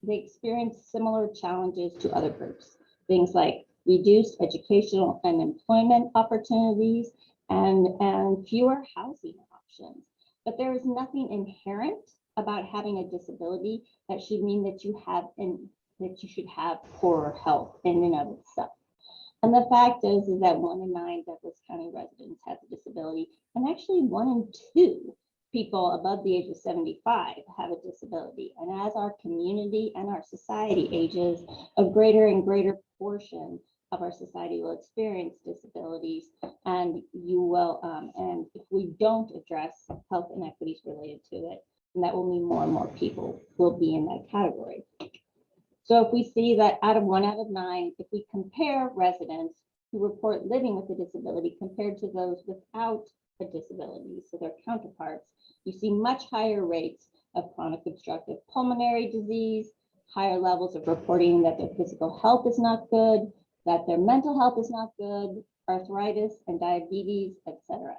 experience similar challenges to other groups. Things like reduced educational and employment opportunities and fewer housing options. But there is nothing inherent about having a disability that should mean that you should have poorer health in and of itself. And the fact is that 1 in 9 Douglas County residents has a disability, and actually 1 in 2 people above the age of 75 have a disability. And as our community and our society ages, a greater and greater portion of our society will experience disabilities, and and if we don't address health inequities related to it, and that will mean more and more people will be in that category. So if we see that out of 1 out of 9, if we compare residents who report living with a disability compared to those without a disability, so their counterparts, you see much higher rates of chronic obstructive pulmonary disease, higher levels of reporting that their physical health is not good, that their mental health is not good, arthritis and diabetes, etc.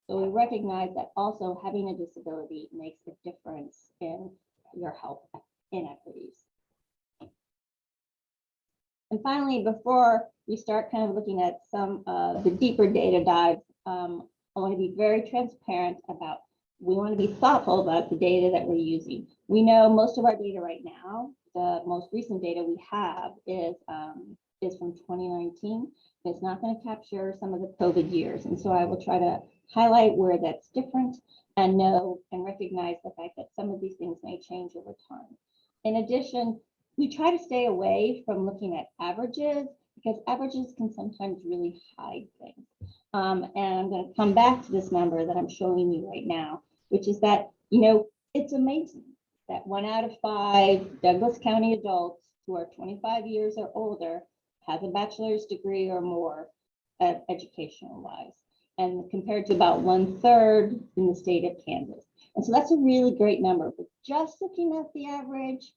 So we recognize that also having a disability makes a difference in your health inequities. And finally, before we start kind of looking at some of the deeper data dives, I want to be very transparent about, we want to be thoughtful about the data that we're using. We know most of our data right now, the most recent data we have is from 2019. It's not going to capture some of the COVID years. And so I will try to highlight where that's different and know and recognize the fact that some of these things may change over time. In addition, we try to stay away from looking at averages because averages can sometimes really hide things. And I'm going to come back to this number that I'm showing you right now, which is that, you know, it's amazing that 1 out of 5 Douglas County adults who are 25 years or older has a bachelor's degree or more educational wise, and compared to about 1/3 in the state of Kansas. And so that's a really great number, but just looking at the average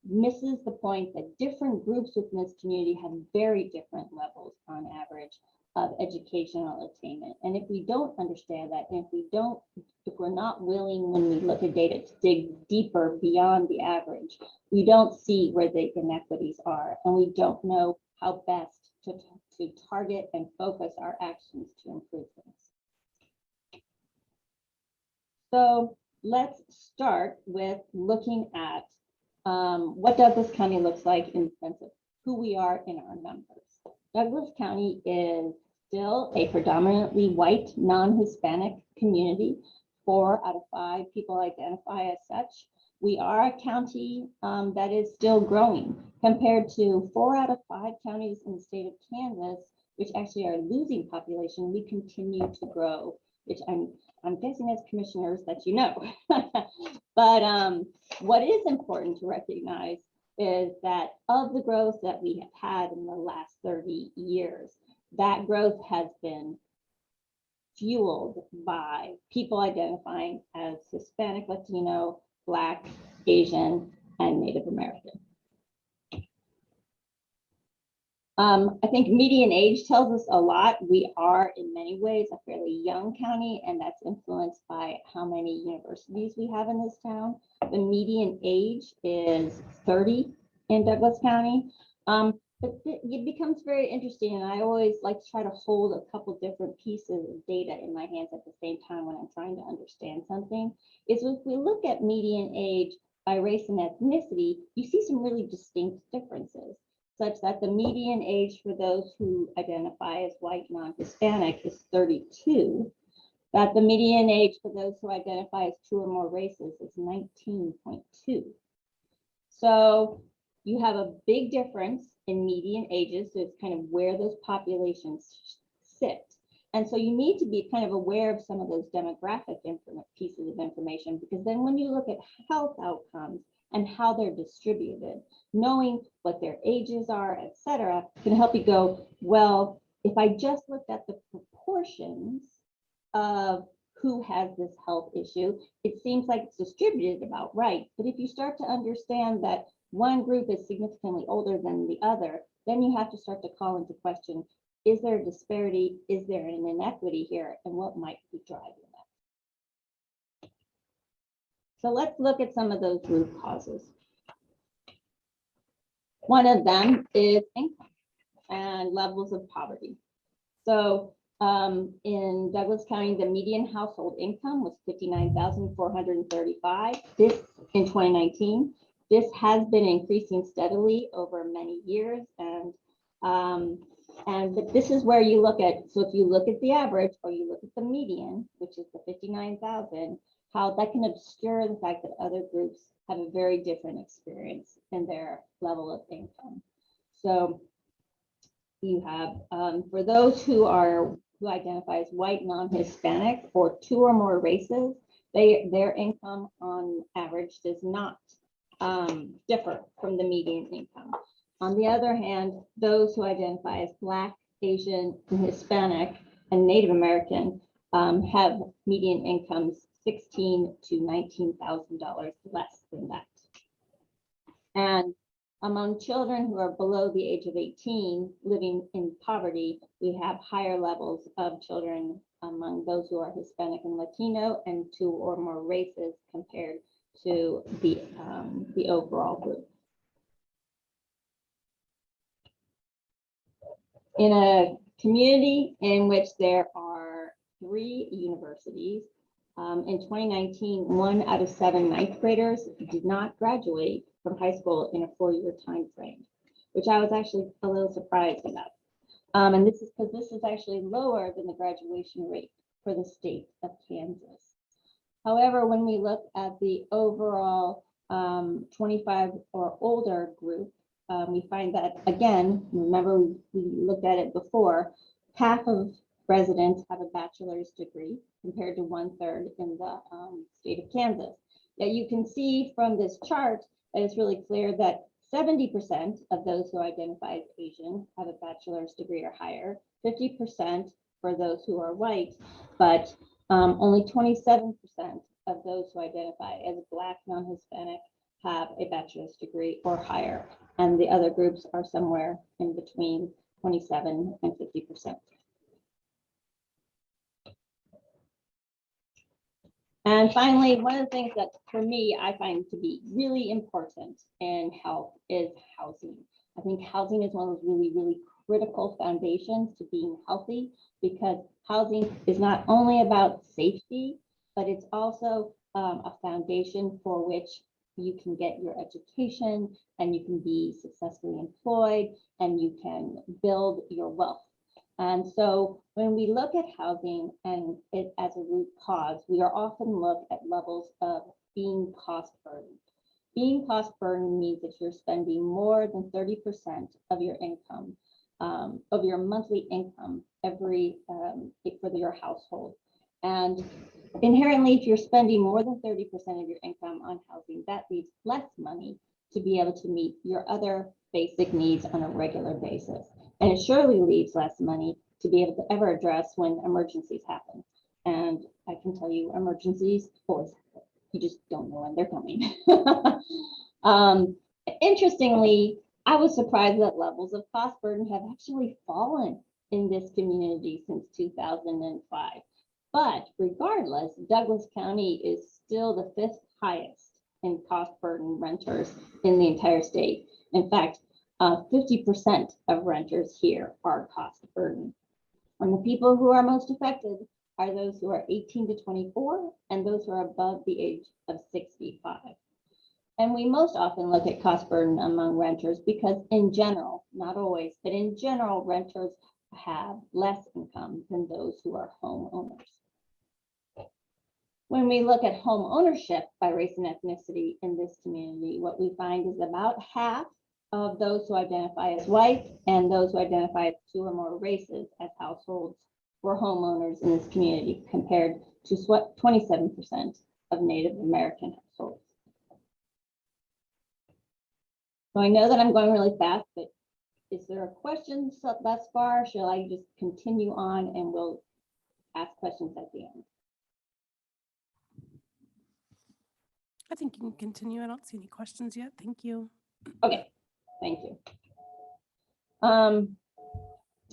misses the point that different groups within this community have very different levels on average of educational attainment. And if we don't understand that, and if we're not willing when we look at data to dig deeper beyond the average, we don't see where the inequities are, and we don't know how best to target and focus our actions to improve things. So let's start with looking at what Douglas County looks like in the sense of who we are in our numbers. Douglas County is still a predominantly white, non-Hispanic community. 4 out of 5 people identify as such. We are a county that is still growing compared to 4 out of 5 counties in the state of Kansas, which actually are losing population. We continue to grow, which I'm guessing as commissioners that you know. But what is important to recognize is that of the growth that we have had in the last 30 years, that growth has been fueled by people identifying as Hispanic, Latino, Black, Asian, and Native American. I think median age tells us a lot. We are in many ways a fairly young county, and that's influenced by how many universities we have in this town. The median age is 30 in Douglas County. But it becomes very interesting, and I always like to try to hold a couple different pieces of data in my hands at the same time when I'm trying to understand something. Is if we look at median age by race and ethnicity, you see some really distinct differences. such that the median age for those who identify as white non-Hispanic is 32, that the median age for those who identify as 2 or more races is 19.2. So you have a big difference in median ages. So it's kind of where those populations sit. And so you need to be kind of aware of some of those demographic pieces of information, because then when you look at health outcomes and how they're distributed, knowing what their ages are, et cetera, can help you go, well, if I just looked at the proportions of who has this health issue, it seems like it's distributed about right. But if you start to understand that one group is significantly older than the other, then you have to start to call into question, is there a disparity? Is there an inequity here? And what might be driving that? So let's look at some of those root causes. One of them is income and levels of poverty. So in Douglas County, the median household income was $59,435 in 2019. This has been increasing steadily over many years, but this is where you look at, so if you look at the average or you look at the median, which is the 59,000, how that can obscure the fact that other groups have a very different experience in their level of income. So you have, for those who identify as white non-Hispanic or 2 or more races, their income on average does not differ from the median income. On the other hand, those who identify as Black, Asian, and Hispanic, and Native American have median incomes $16,000 to $19,000 less than that. And among children who are below the age of 18 living in poverty, we have higher levels of children among those who are Hispanic and Latino and 2 or more races compared to the overall group. In a community in which there are 3 universities, in 2019, 1 out of 7 ninth graders did not graduate from high school in a 4-year time frame, which I was actually a little surprised about. And this is because this is actually lower than the graduation rate for the state of Kansas. However, when we look at the overall 25 or older group, we find that, again, remember we looked at it before, half of residents have a bachelor's degree compared to 1/3 in the state of Kansas. Yet you can see from this chart that it's really clear that 70% of those who identify as Asian have a bachelor's degree or higher, 50% for those who are white, but only 27% of those who identify as Black, non-Hispanic have a bachelor's degree or higher. And the other groups are somewhere in between 27 and 50%. And finally, one of the things that for me, I find to be really important in health is housing. I think housing is one of those really, really critical foundations to being healthy, because housing is not only about safety, but it's also a foundation for which you can get your education and you can be successfully employed and you can build your wealth. And so when we look at housing and it as a root cause, we are often looked at levels of being cost burdened. Being cost burdened means that you're spending more than 30% of your income, of your monthly income for your household. And inherently, if you're spending more than 30% of your income on housing, that leaves less money to be able to meet your other basic needs on a regular basis. And it surely leaves less money to be able to ever address when emergencies happen. And I can tell you, emergencies always happen. You just don't know when they're coming. Interestingly, I was surprised that levels of cost burden have actually fallen in this community since 2005. But regardless, Douglas County is still the 5th highest in cost burden renters in the entire state. In fact, 50% of renters here are cost burden. And the people who are most affected are those who are 18 to 24 and those who are above the age of 65. And we most often look at cost burden among renters because in general, not always, but in general, renters have less income than those who are homeowners. When we look at home ownership by race and ethnicity in this community, what we find is about half of those who identify as white and those who identify as 2 or more races as households were homeowners in this community, compared to 27% of Native American households. So I know that I'm going really fast, but is there a question thus far? Shall I just continue on and we'll ask questions at the end? I think you can continue. I don't see any questions yet. Thank you. Okay, thank you.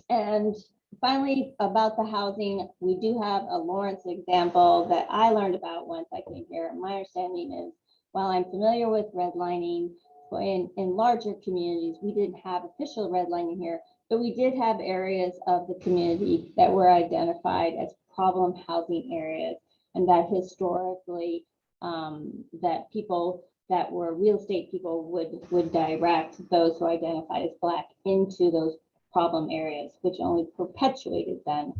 And finally, about the housing, we do have a Lawrence example that I learned about once I came here. My understanding is, while I'm familiar with redlining, in larger communities, we didn't have official redlining here, but we did have areas of the community that were identified as problem housing areas, and that historically, that people that were real estate people would direct those who identified as Black into those problem areas, which only perpetuated then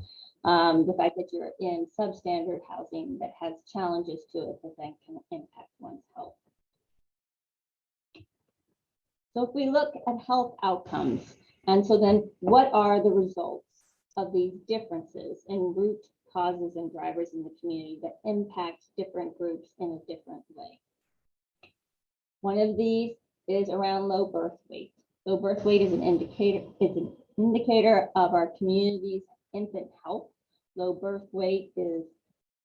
the fact that you're in substandard housing that has challenges to it that then can impact one's health. So if we look at health outcomes, and so then what are the results of these differences in root causes and drivers in the community that impact different groups in a different way? One of these is around low birth weight. Low birth weight is an indicator of our community's infant health. Low birth weight is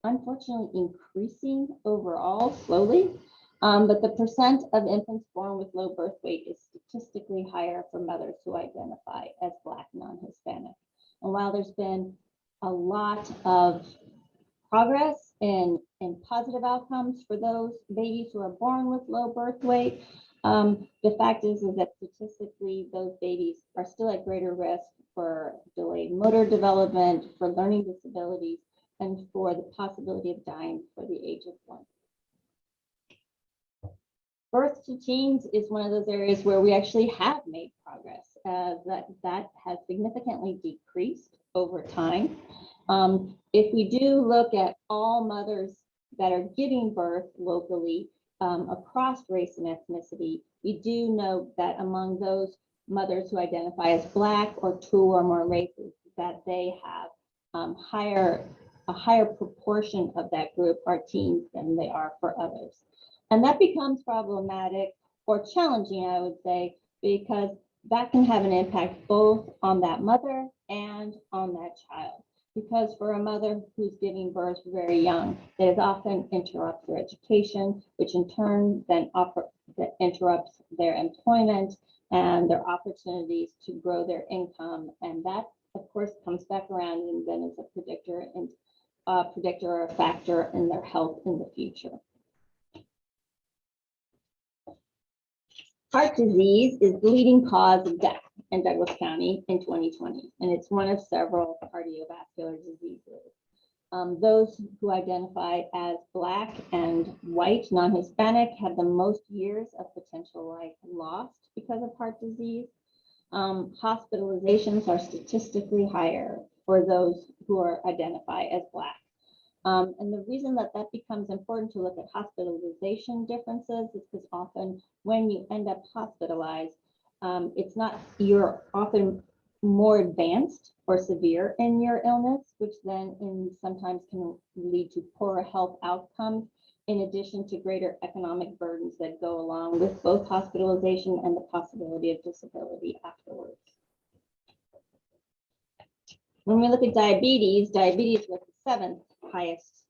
unfortunately increasing overall slowly, but the percent of infants born with low birth weight is statistically higher for mothers who identify as Black non-Hispanic. And while there's been a lot of progress in positive outcomes for those babies who are born with low birth weight, the fact is that statistically those babies are still at greater risk for delayed motor development, for learning disabilities, and for the possibility of dying before the age of 1. Birth to teens is one of those areas where we actually have made progress. That has significantly decreased over time. If we do look at all mothers that are giving birth locally across race and ethnicity, we do know that among those mothers who identify as Black or 2 or more races, that they have a higher proportion of that group are teens than they are for others. And that becomes problematic or challenging, I would say, because that can have an impact both on that mother and on that child. Because for a mother who's giving birth very young, it often interrupts their education, which in turn then interrupts their employment and their opportunities to grow their income. And that, of course, comes back around and then is a predictor or a factor in their health in the future. Heart disease is the leading cause of death in Douglas County in 2020, and it's one of several cardiovascular diseases. Those who identify as Black and white, non-Hispanic, have the most years of potential life lost because of heart disease. Hospitalizations are statistically higher for those who are identified as Black. And the reason that becomes important to look at hospitalization differences is because often when you end up hospitalized, you're often more advanced or severe in your illness, which then sometimes can lead to poorer health outcomes, in addition to greater economic burdens that go along with both hospitalization and the possibility of disability afterwards. When we look at diabetes was the 7th highest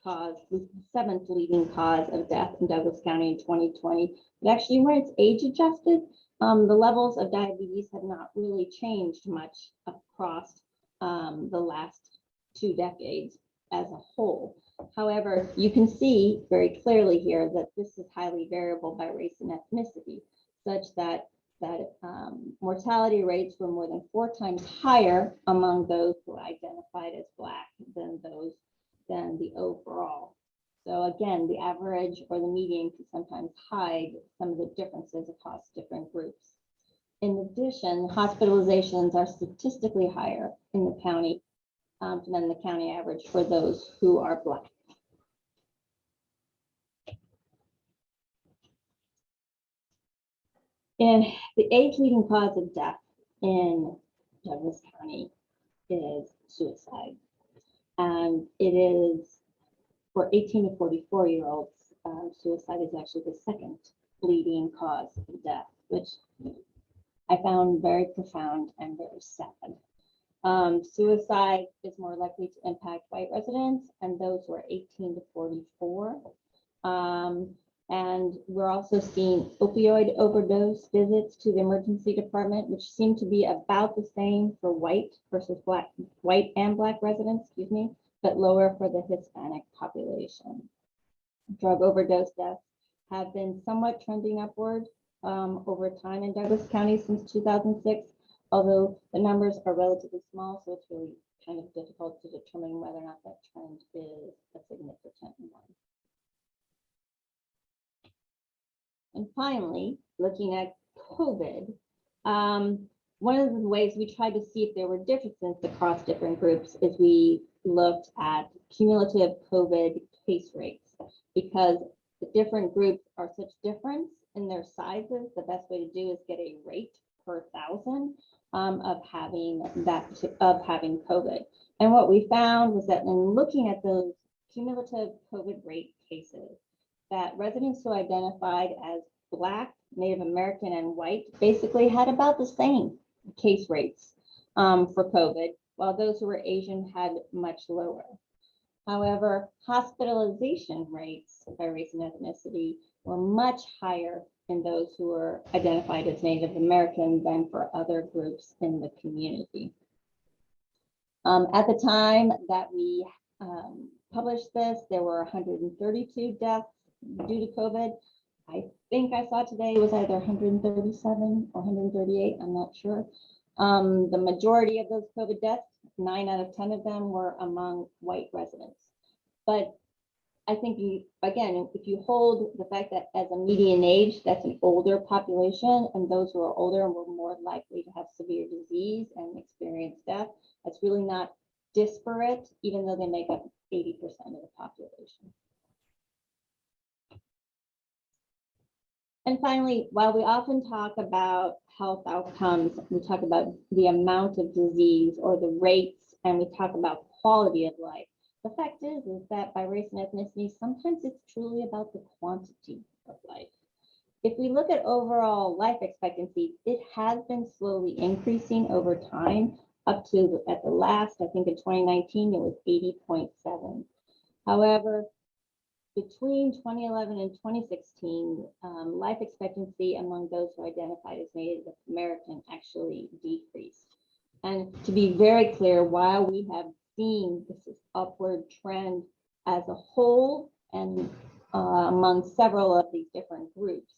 cause, the 7th leading cause of death in Douglas County in 2020. But actually, when it's age adjusted, the levels of diabetes have not really changed much across the last 2 decades as a whole. However, you can see very clearly here that this is highly variable by race and ethnicity, such that mortality rates were more than 4 times higher among those who identified as Black than the overall. So again, the average or the median can sometimes hide some of the differences across different groups. In addition, hospitalizations are statistically higher in the county than the county average for those who are Black. And the age leading cause of death in Douglas County is suicide. And it is for 18 to 44-year-olds, suicide is actually the second leading cause of death, which I found very profound and very sad. Suicide is more likely to impact white residents and those who are 18 to 44. And we're also seeing opioid overdose visits to the emergency department, which seem to be about the same for white versus white and Black residents, excuse me, but lower for the Hispanic population. Drug overdose deaths have been somewhat trending upward over time in Douglas County since 2006, although the numbers are relatively small, so it's really kind of difficult to determine whether or not that trend is a significant one. And finally, looking at COVID, one of the ways we tried to see if there were differences across different groups is we looked at cumulative COVID case rates, because the different groups are such difference in their sizes. The best way to do is get a rate per 1,000 of having COVID. And what we found was that in looking at those cumulative COVID rate cases, that residents who identified as Black, Native American, and white basically had about the same case rates for COVID, while those who were Asian had much lower. However, hospitalization rates by race and ethnicity were much higher in those who were identified as Native American than for other groups in the community. At the time that we published this, there were 132 deaths due to COVID. I think I saw today was either 137 or 138, I'm not sure. The majority of those COVID deaths, 9 out of 10 of them, were among white residents. But I think, again, if you hold the fact that as a median age, that's an older population, and those who are older were more likely to have severe disease and experience death, that's really not disparate, even though they make up 80% of the population. And finally, while we often talk about health outcomes, we talk about the amount of disease or the rates, and we talk about quality of life. The fact is that by race and ethnicity, sometimes it's truly about the quantity of life. If we look at overall life expectancy, it has been slowly increasing over time up to at the last, I think in 2019, it was 80.7. However, between 2011 and 2016, life expectancy among those who identified as Native American actually decreased. And to be very clear, while we have seen this upward trend as a whole and among several of these different groups,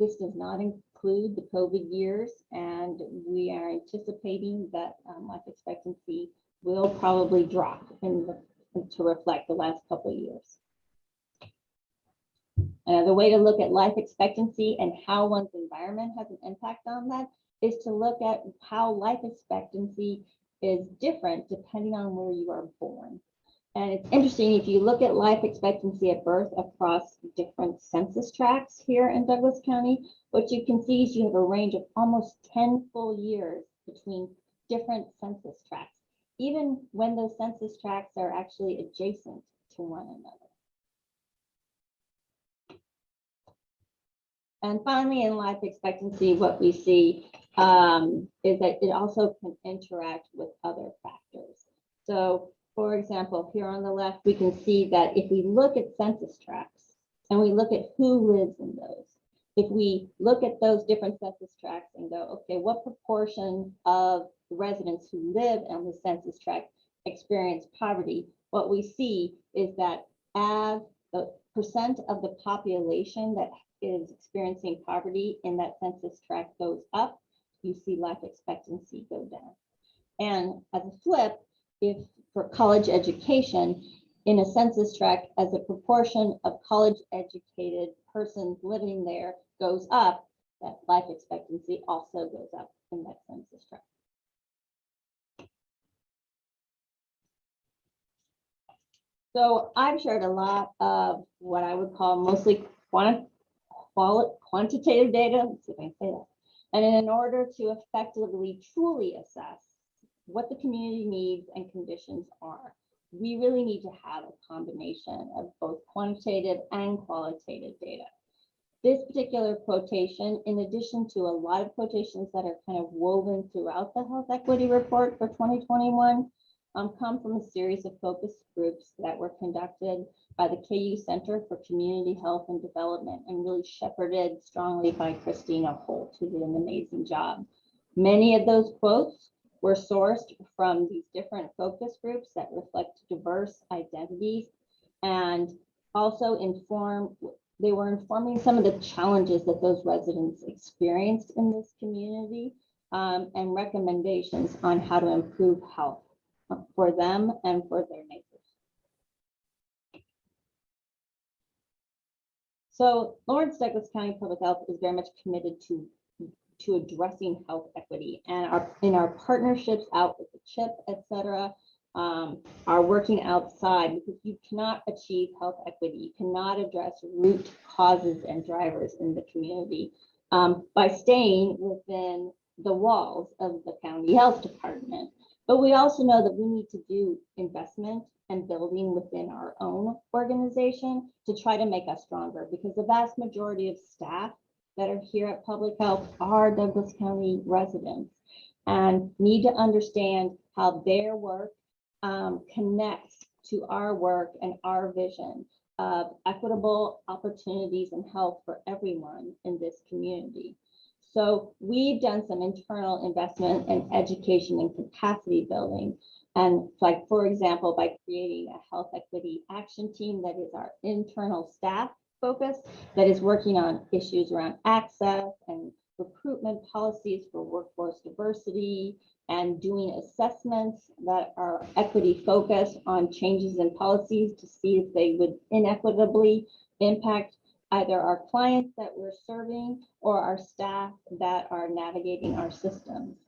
this does not include the COVID years, and we are anticipating that life expectancy will probably drop to reflect the last couple of years. Another way to look at life expectancy and how one's environment has an impact on that is to look at how life expectancy is different depending on where you are born. And it's interesting, if you look at life expectancy at birth across different census tracts here in Douglas County, what you can see is you have a range of almost 10 full years between different census tracts, even when those census tracts are actually adjacent to one another. And finally, in life expectancy, what we see is that it also can interact with other factors. So, for example, here on the left, we can see that if we look at census tracts and we look at who lives in those, if we look at those different census tracts and go, okay, what proportion of the residents who live on the census tract experience poverty, what we see is that as the percent of the population that is experiencing poverty in that census tract goes up, you see life expectancy go down. And as a flip, if for college education, in a census tract as a proportion of college-educated persons living there goes up, that life expectancy also goes up in that census tract. So I've shared a lot of what I would call mostly quantitative data. Let's see if I can say that. And in order to effectively, truly assess what the community needs and conditions are, we really need to have a combination of both quantitative and qualitative data. This particular quotation, in addition to a lot of quotations that are kind of woven throughout the health equity report for 2021, come from a series of focus groups that were conducted by the KU Center for Community Health and Development and really shepherded strongly by Christina Holt, who did an amazing job. Many of those quotes were sourced from these different focus groups that reflect diverse identities and also they were informing some of the challenges that those residents experienced in this community and recommendations on how to improve health for them and for their neighbors. So Lawrence Douglas County Public Health is very much committed to addressing health equity, and in our partnerships out with the CHIP, et cetera, are working outside, because you cannot achieve health equity. You cannot address root causes and drivers in the community by staying within the walls of the county health department. But we also know that we need to do investment and building within our own organization to try to make us stronger, because the vast majority of staff that are here at Public Health are Douglas County residents and need to understand how their work connects to our work and our vision of equitable opportunities and health for everyone in this community. So we've done some internal investment in education and capacity building. And like, for example, by creating a health equity action team that is our internal staff focus, that is working on issues around access and recruitment policies for workforce diversity, and doing assessments that are equity focused on changes in policies to see if they would inequitably impact either our clients that we're serving or our staff that are navigating our systems.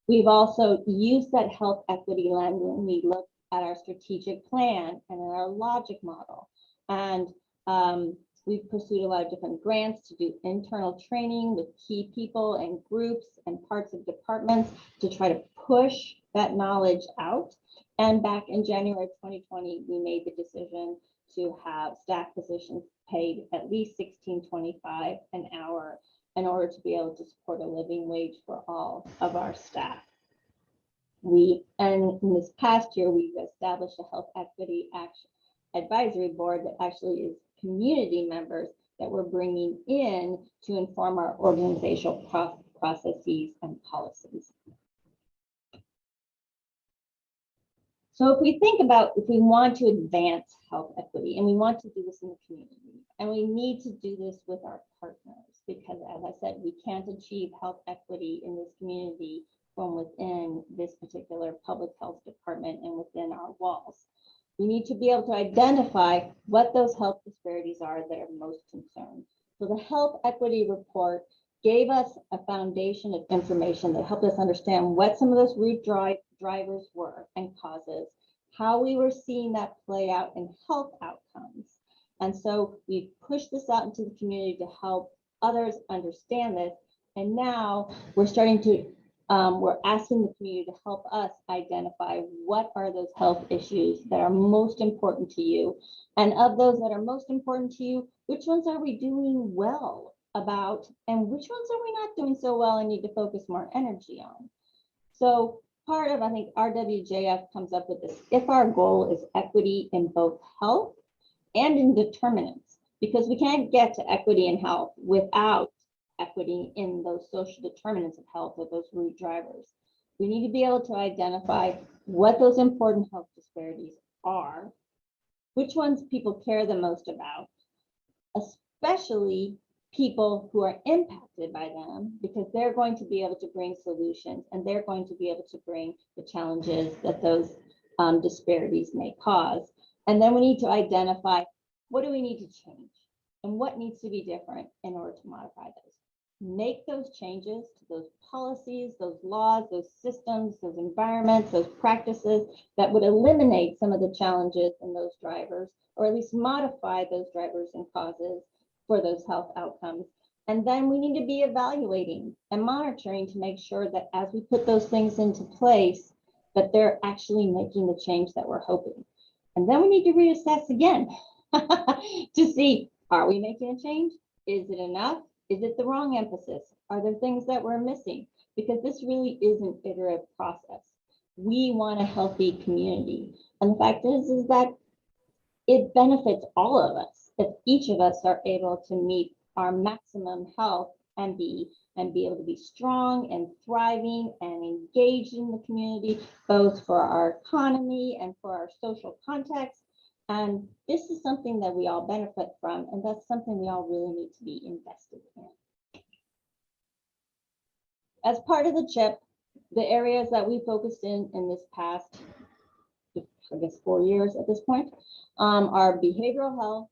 We've also used that health equity lens when we look at our strategic plan and our logic model. And we've pursued a lot of different grants to do internal training with key people and groups and parts of departments to try to push that knowledge out. And back in January 2020, we made the decision to have staff positions paid at least $16.25 an hour in order to be able to support a living wage for all of our staff. And in this past year, we've established a health equity action advisory board that actually is community members that we're bringing in to inform our organizational processes and policies. So if we think about, if we want to advance health equity and we want to do this in the community, and we need to do this with our partners, because as I said, we can't achieve health equity in this community from within this particular public health department and within our walls. We need to be able to identify what those health disparities are that are most concerned. So the health equity report gave us a foundation of information that helped us understand what some of those root drivers were and causes, how we were seeing that play out in health outcomes. And so we pushed this out into the community to help others understand this. And now we're starting to we're asking the community to help us identify what are those health issues that are most important to you. And of those that are most important to you, which ones are we doing well about, and which ones are we not doing so well and need to focus more energy on? So part of, I think, RWJF comes up with this: if our goal is equity in both health and in determinants, because we can't get to equity in health without equity in those social determinants of health, or those root drivers. We need to be able to identify what those important health disparities are, which ones people care the most about, especially people who are impacted by them, because they're going to be able to bring solutions and they're going to be able to bring the challenges that those disparities may cause. And then we need to identify, what do we need to change? And what needs to be different in order to modify those? Make those changes to those policies, those laws, those systems, those environments, those practices that would eliminate some of the challenges in those drivers, or at least modify those drivers and causes for those health outcomes. And then we need to be evaluating and monitoring to make sure that as we put those things into place, that they're actually making the change that we're hoping. And then we need to reassess again to see, are we making a change? Is it enough? Is it the wrong emphasis? Are there things that we're missing? Because this really is an iterative process. We want a healthy community. And the fact is that it benefits all of us if each of us are able to meet our maximum health and be able to be strong and thriving and engaged in the community, both for our economy and for our social context. And this is something that we all benefit from, and that's something we all really need to be invested in. As part of the CHIP, the areas that we focused in this past, I guess, 4 years at this point, are behavioral health,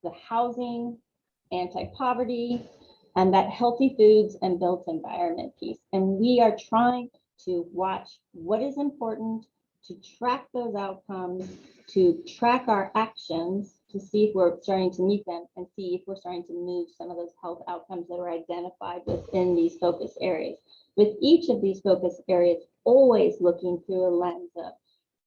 the housing, anti-poverty, and that healthy foods and built environment piece. And we are trying to watch what is important, to track those outcomes, to track our actions, to see if we're starting to meet them, and see if we're starting to move some of those health outcomes that are identified within these focus areas. With each of these focus areas, always looking through a lens of,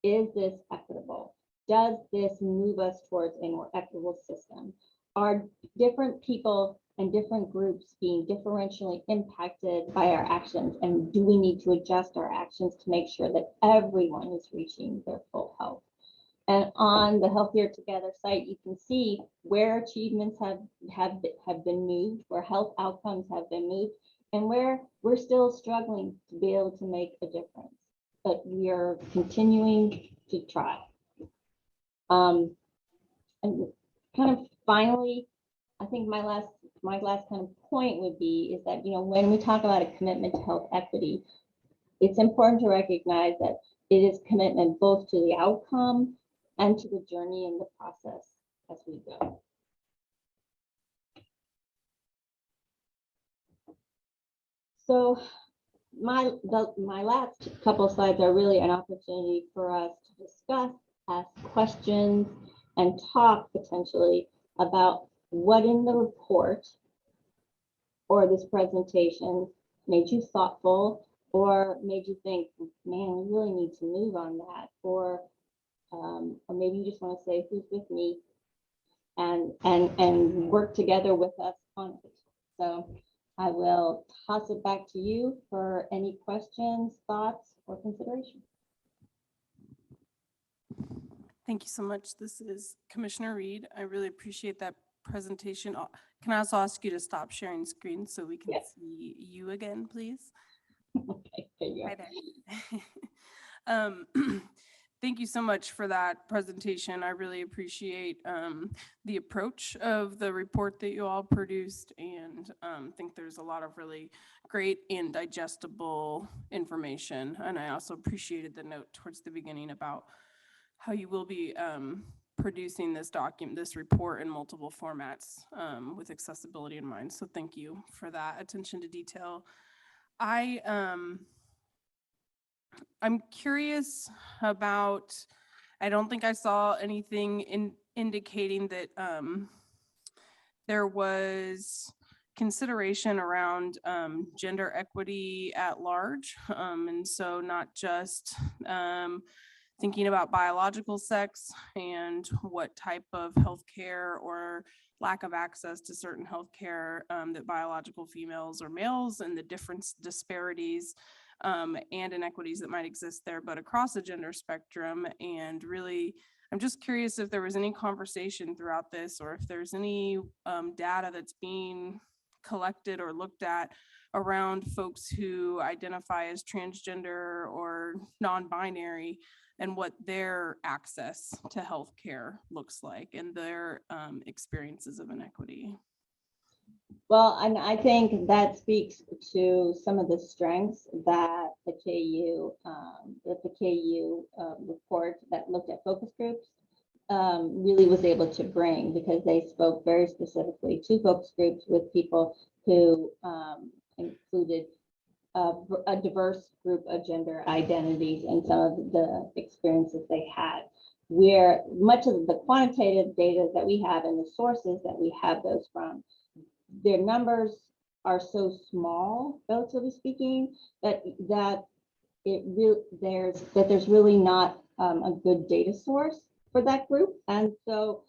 is this equitable? Does this move us towards a more equitable system? Are different people and different groups being differentially impacted by our actions? And do we need to adjust our actions to make sure that everyone is reaching their full health? And on the Healthier Together site, you can see where achievements have been moved, where health outcomes have been moved, and where we're still struggling to be able to make a difference. But we are continuing to try. And kind of finally, I think my last kind of point would be is that, when we talk about a commitment to health equity, it's important to recognize that it is commitment both to the outcome and to the journey and the process as we go. So my last couple of slides are really an opportunity for us to discuss, ask questions, and talk potentially about what in the report or this presentation made you thoughtful or made you think, man, we really need to move on that, or maybe you just want to say, who's with me, and work together with us on it. So I will toss it back to you for any questions, thoughts, or consideration. Thank you so much. This is Commissioner Reed. I really appreciate that presentation. Can I also ask you to stop sharing screen so we can see you again, please? Okay, there you go. Hi there. Thank you so much for that presentation. I really appreciate the approach of the report that you all produced, and think there's a lot of really great and digestible information. And I also appreciated the note towards the beginning about how you will be producing this report in multiple formats with accessibility in mind. So thank you for that attention to detail. I'm curious about, I don't think I saw anything indicating that there was consideration around gender equity at large. And so not just thinking about biological sex and what type of healthcare or lack of access to certain healthcare that biological females or males, and the different disparities and inequities that might exist there, but across the gender spectrum. And really, I'm just curious if there was any conversation throughout this, or if there's any data that's being collected or looked at around folks who identify as transgender or non-binary, and what their access to healthcare looks like and their experiences of inequity. Well, and I think that speaks to some of the strengths that the KU report that looked at focus groups really was able to bring, because they spoke very specifically to focus groups with people who included a diverse group of gender identities and some of the experiences they had. Where much of the quantitative data that we have and the sources that we have those from, their numbers are so small, relatively speaking, that there's really not a good data source for that group. And so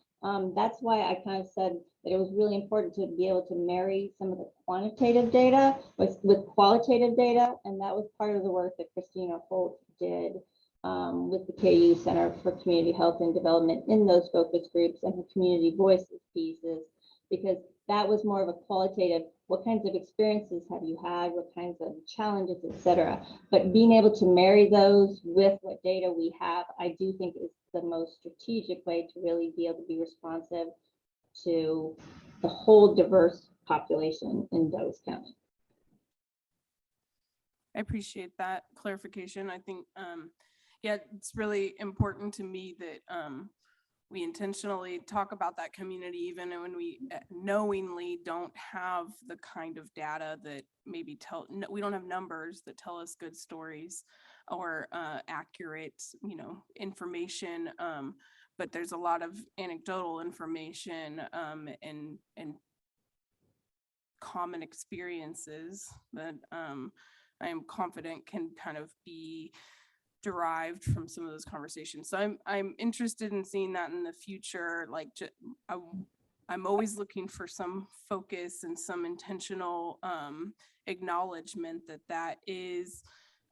that's why I kind of said that it was really important to be able to marry some of the quantitative data with qualitative data. And that was part of the work that Christina Holt did with the KU Center for Community Health and Development in those focus groups and her community voices pieces, because that was more of a qualitative, what kinds of experiences have you had, what kinds of challenges, et cetera. But being able to marry those with what data we have, I do think is the most strategic way to really be able to be responsive to the whole diverse population in Douglas County. I appreciate that clarification. I think, yeah, it's really important to me that we intentionally talk about that community, even when we knowingly don't have the kind of data that maybe we don't have numbers that tell us good stories or accurate, information. But there's a lot of anecdotal information and common experiences that I am confident can kind of be derived from some of those conversations. So I'm interested in seeing that in the future. Like I'm always looking for some focus and some intentional acknowledgement that is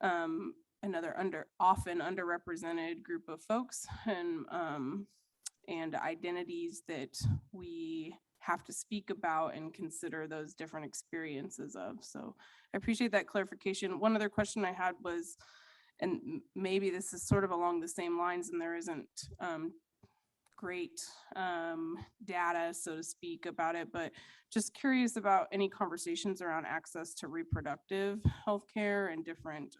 another often underrepresented group of folks and identities that we have to speak about and consider those different experiences of. So I appreciate that clarification. One other question I had was, and maybe this is sort of along the same lines and there isn't great data, so to speak, about it, but just curious about any conversations around access to reproductive healthcare and different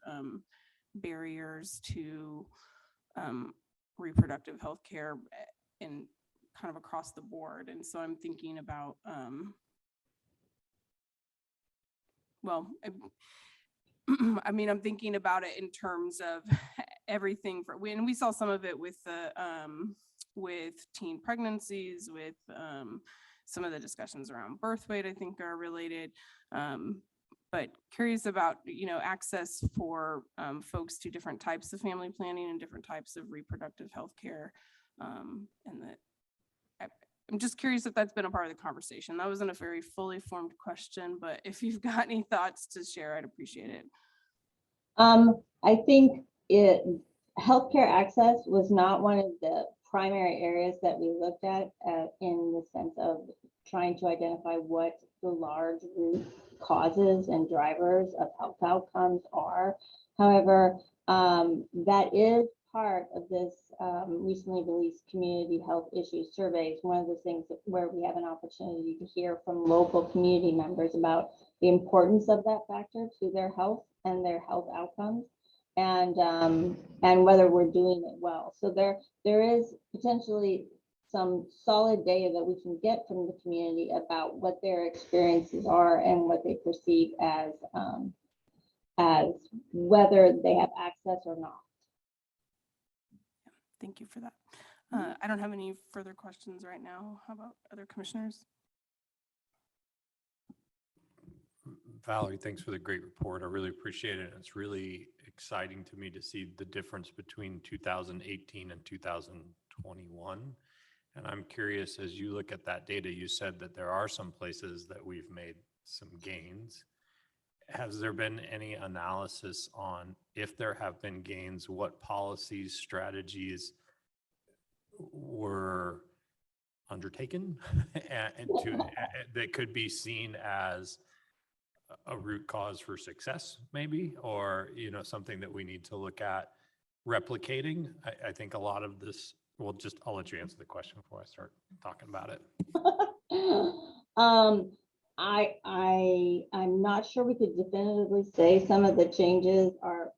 barriers to reproductive healthcare in kind of across the board. And so I'm thinking about, I'm thinking about it in terms of everything and we saw some of it with the with teen pregnancies, with some of the discussions around birth weight, I think are related. But curious about, access for folks to different types of family planning and different types of reproductive health care. And that I'm just curious if that's been a part of the conversation. That wasn't a very fully formed question, but if you've got any thoughts to share, I'd appreciate it. I think healthcare access was not one of the primary areas that we looked at in the sense of trying to identify what the large root causes and drivers of health outcomes are. However, that is part of this recently released community health issues surveys. One of the things where we have an opportunity to hear from local community members about the importance of that factor to their health and their health outcomes, and whether we're doing it well. So there is potentially some solid data that we can get from the community about what their experiences are and what they perceive as whether they have access or not. Thank you for that. I don't have any further questions right now. How about other commissioners? Valerie, thanks for the great report. I really appreciate it. It's really exciting to me to see the difference between 2018 and 2021. And I'm curious, as you look at that data, you said that there are some places that we've made some gains. Has there been any analysis on if there have been gains, what policies, strategies were undertaken and that could be seen as a root cause for success, maybe, or something that we need to look at replicating? I think a lot of this, I'll let you answer the question before I start talking about it. I'm not sure we could definitively say some of the changes are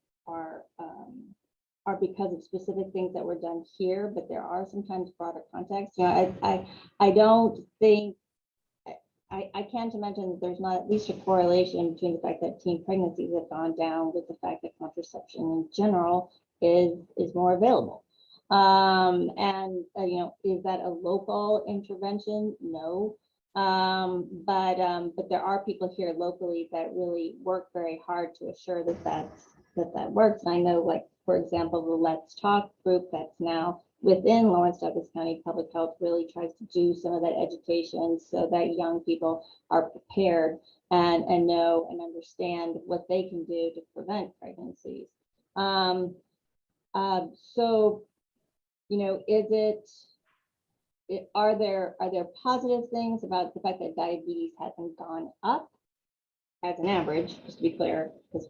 are because of specific things that were done here, but there are sometimes broader contexts. You know, I don't think, I can't imagine that there's not at least a correlation between the fact that teen pregnancies have gone down with the fact that contraception in general is more available. And you know, is that a local intervention? No. But there are people here locally that really work very hard to assure that that works. And I know, like, for example, the Let's Talk group that's now within Lawrence Douglas County Public Health really tries to do some of that education so that young people are prepared and know and understand what they can do to prevent pregnancies. So, you know, are there positive things about the fact that diabetes hasn't gone up as an average, just to be clear, because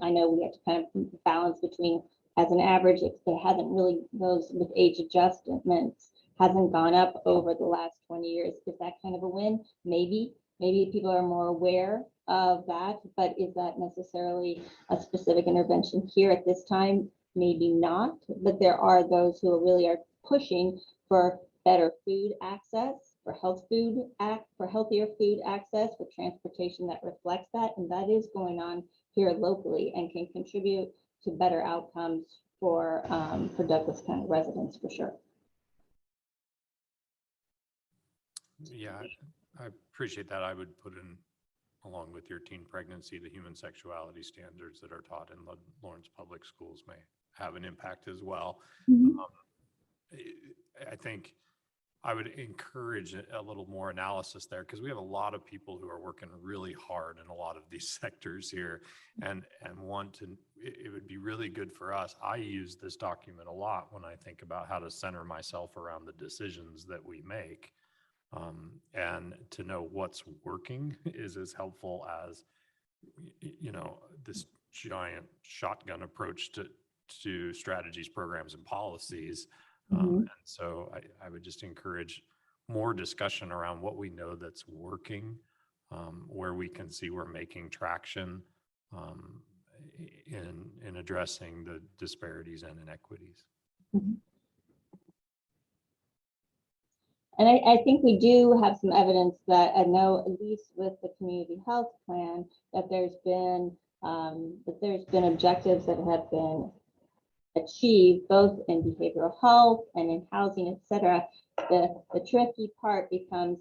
I know we have to kind of balance between as an average, it hasn't really, those with age adjustments hasn't gone up over the last 20 years. Is that kind of a win? Maybe people are more aware of that, but is that necessarily a specific intervention here at this time? Maybe not, but there are those who really are pushing for better food access, for healthier food access, for transportation that reflects that, and that is going on here locally and can contribute to better outcomes for Douglas County residents, for sure. Yeah, I appreciate that. I would put in, along with your teen pregnancy, the human sexuality standards that are taught in Lawrence Public Schools may have an impact as well. I think I would encourage a little more analysis there, because we have a lot of people who are working really hard in a lot of these sectors here and want to, it would be really good for us. I use this document a lot when I think about how to center myself around the decisions that we make. And to know what's working is as helpful as, you know, this giant shotgun approach to strategies, programs, and policies. And so I would just encourage more discussion around what we know that's working, where we can see we're making traction in addressing the disparities and inequities. And I think we do have some evidence that I know, at least with the community health plan, that there's been objectives that have been achieved both in behavioral health and in housing, et cetera. The tricky part becomes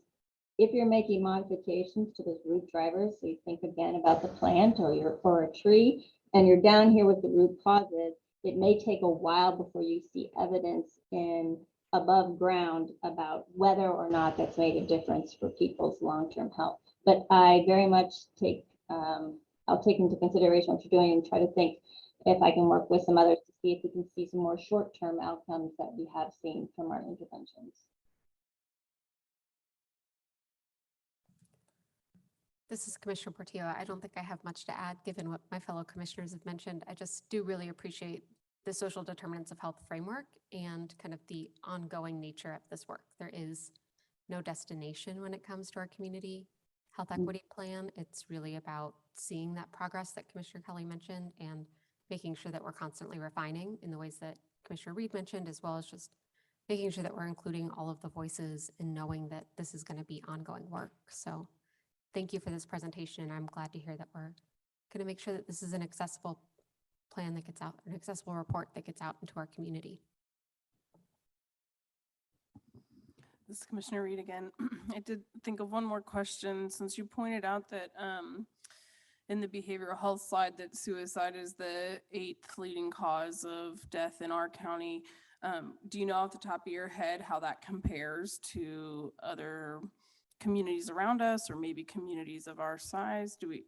if you're making modifications to those root drivers. So you think again about the plant or a tree, and you're down here with the root causes. It may take a while before you see evidence in above ground about whether or not that's made a difference for people's long-term health. But I very much I'll take into consideration what you're doing and try to think if I can work with some others to see if we can see some more short-term outcomes that we have seen from our interventions. This is Commissioner Portillo. I don't think I have much to add given what my fellow commissioners have mentioned. I just do really appreciate the social determinants of health framework and kind of the ongoing nature of this work. There is no destination when it comes to our community health equity plan. It's really about seeing that progress that Commissioner Kelly mentioned and making sure that we're constantly refining in the ways that Commissioner Reed mentioned, as well as just making sure that we're including all of the voices and knowing that this is going to be ongoing work. So thank you for this presentation. I'm glad to hear that we're going to make sure that this is an accessible plan that gets out, an accessible report that gets out into our community. This is Commissioner Reed again. I did think of one more question, since you pointed out that in the behavioral health slide that suicide is the 8th leading cause of death in our county. Do you know off the top of your head how that compares to other communities around us, or maybe communities of our size? Do we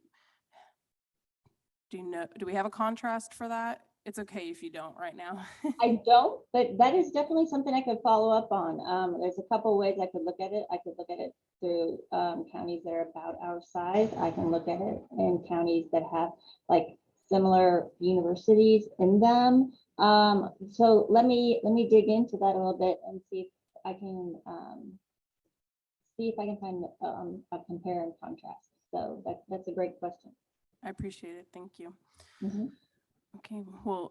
have a contrast for that? It's okay if you don't right now. I don't, but that is definitely something I could follow up on. There's a couple ways I could look at it. I could look at it through counties that are about our size. I can look at it in counties that have like similar universities in them. So let me dig into that a little bit and see if I can find a compare and contrast. So that's a great question. I appreciate it. Thank you. Mm-hmm. Okay, well,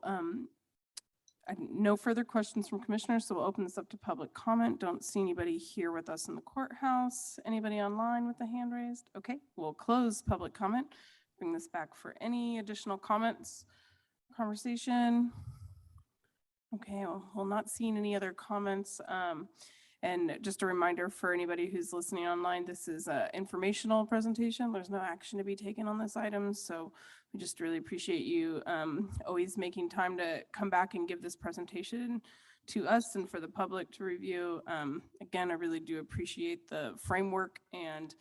No further questions from commissioners, so we'll open this up to public comment. Don't see anybody here with us in the courthouse. Anybody online with a hand raised? Okay, we'll close public comment. Bring this back for any additional comments, conversation. Okay, well, we're not seeing any other comments. And just a reminder for anybody who's listening online, this is an informational presentation. There's no action to be taken on this item. So we just really appreciate you always making time to come back and give this presentation to us and for the public to review. Again, I really do appreciate the framework and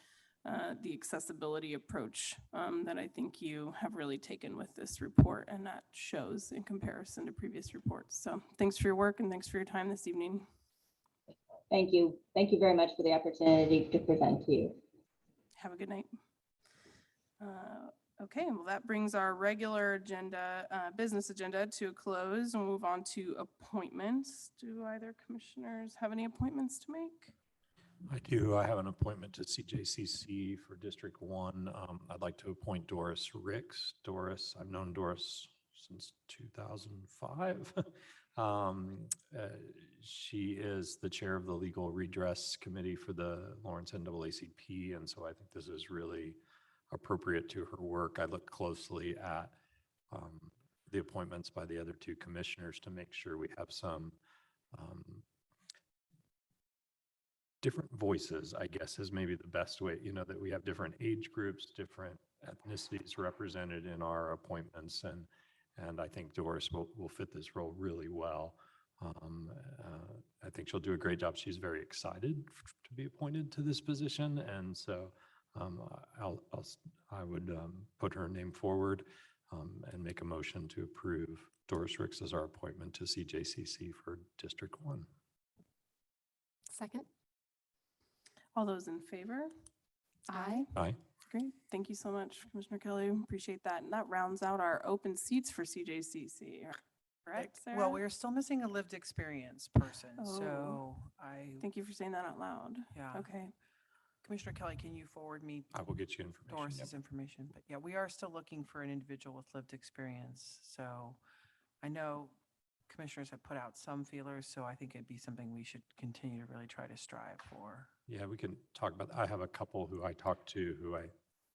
the accessibility approach that I think you have really taken with this report, and that shows in comparison to previous reports. So thanks for your work and thanks for your time this evening. Thank you. Thank you very much for the opportunity to present to you. Have a good night. Okay, well, that brings our regular agenda, business agenda to a close. We'll move on to appointments. Do either commissioners have any appointments to make? I do. I have an appointment to CJCC for District 1. I'd like to appoint Doris Ricks. Doris, I've known Doris since 2005. She is the chair of the Legal Redress Committee for the Lawrence NAACP, and so I think this is really appropriate to her work. I looked closely at the appointments by the other two commissioners to make sure we have some different voices, I guess, is maybe the best way, you know, that we have different age groups, different ethnicities represented in our appointments, and I think Doris will fit this role really well. I think she'll do a great job. She's very excited to be appointed to this position, and so I would put her name forward and make a motion to approve Doris Ricks as our appointment to CJCC for District 1. Second. All those in favor? Aye. Aye. Great. Thank you so much, Commissioner Kelly. Appreciate that. And that rounds out our open seats for CJCC. Correct, Sarah? Well, we're still missing a lived experience person, so Thank you for saying that out loud. Yeah. Okay. Commissioner Kelly, can you forward me I will get you information. Doris's information? But yeah, we are still looking for an individual with lived experience. So I know commissioners have put out some feelers, so I think it'd be something we should continue to really try to strive for. Yeah, we can talk about that. I have a couple who I talked to who I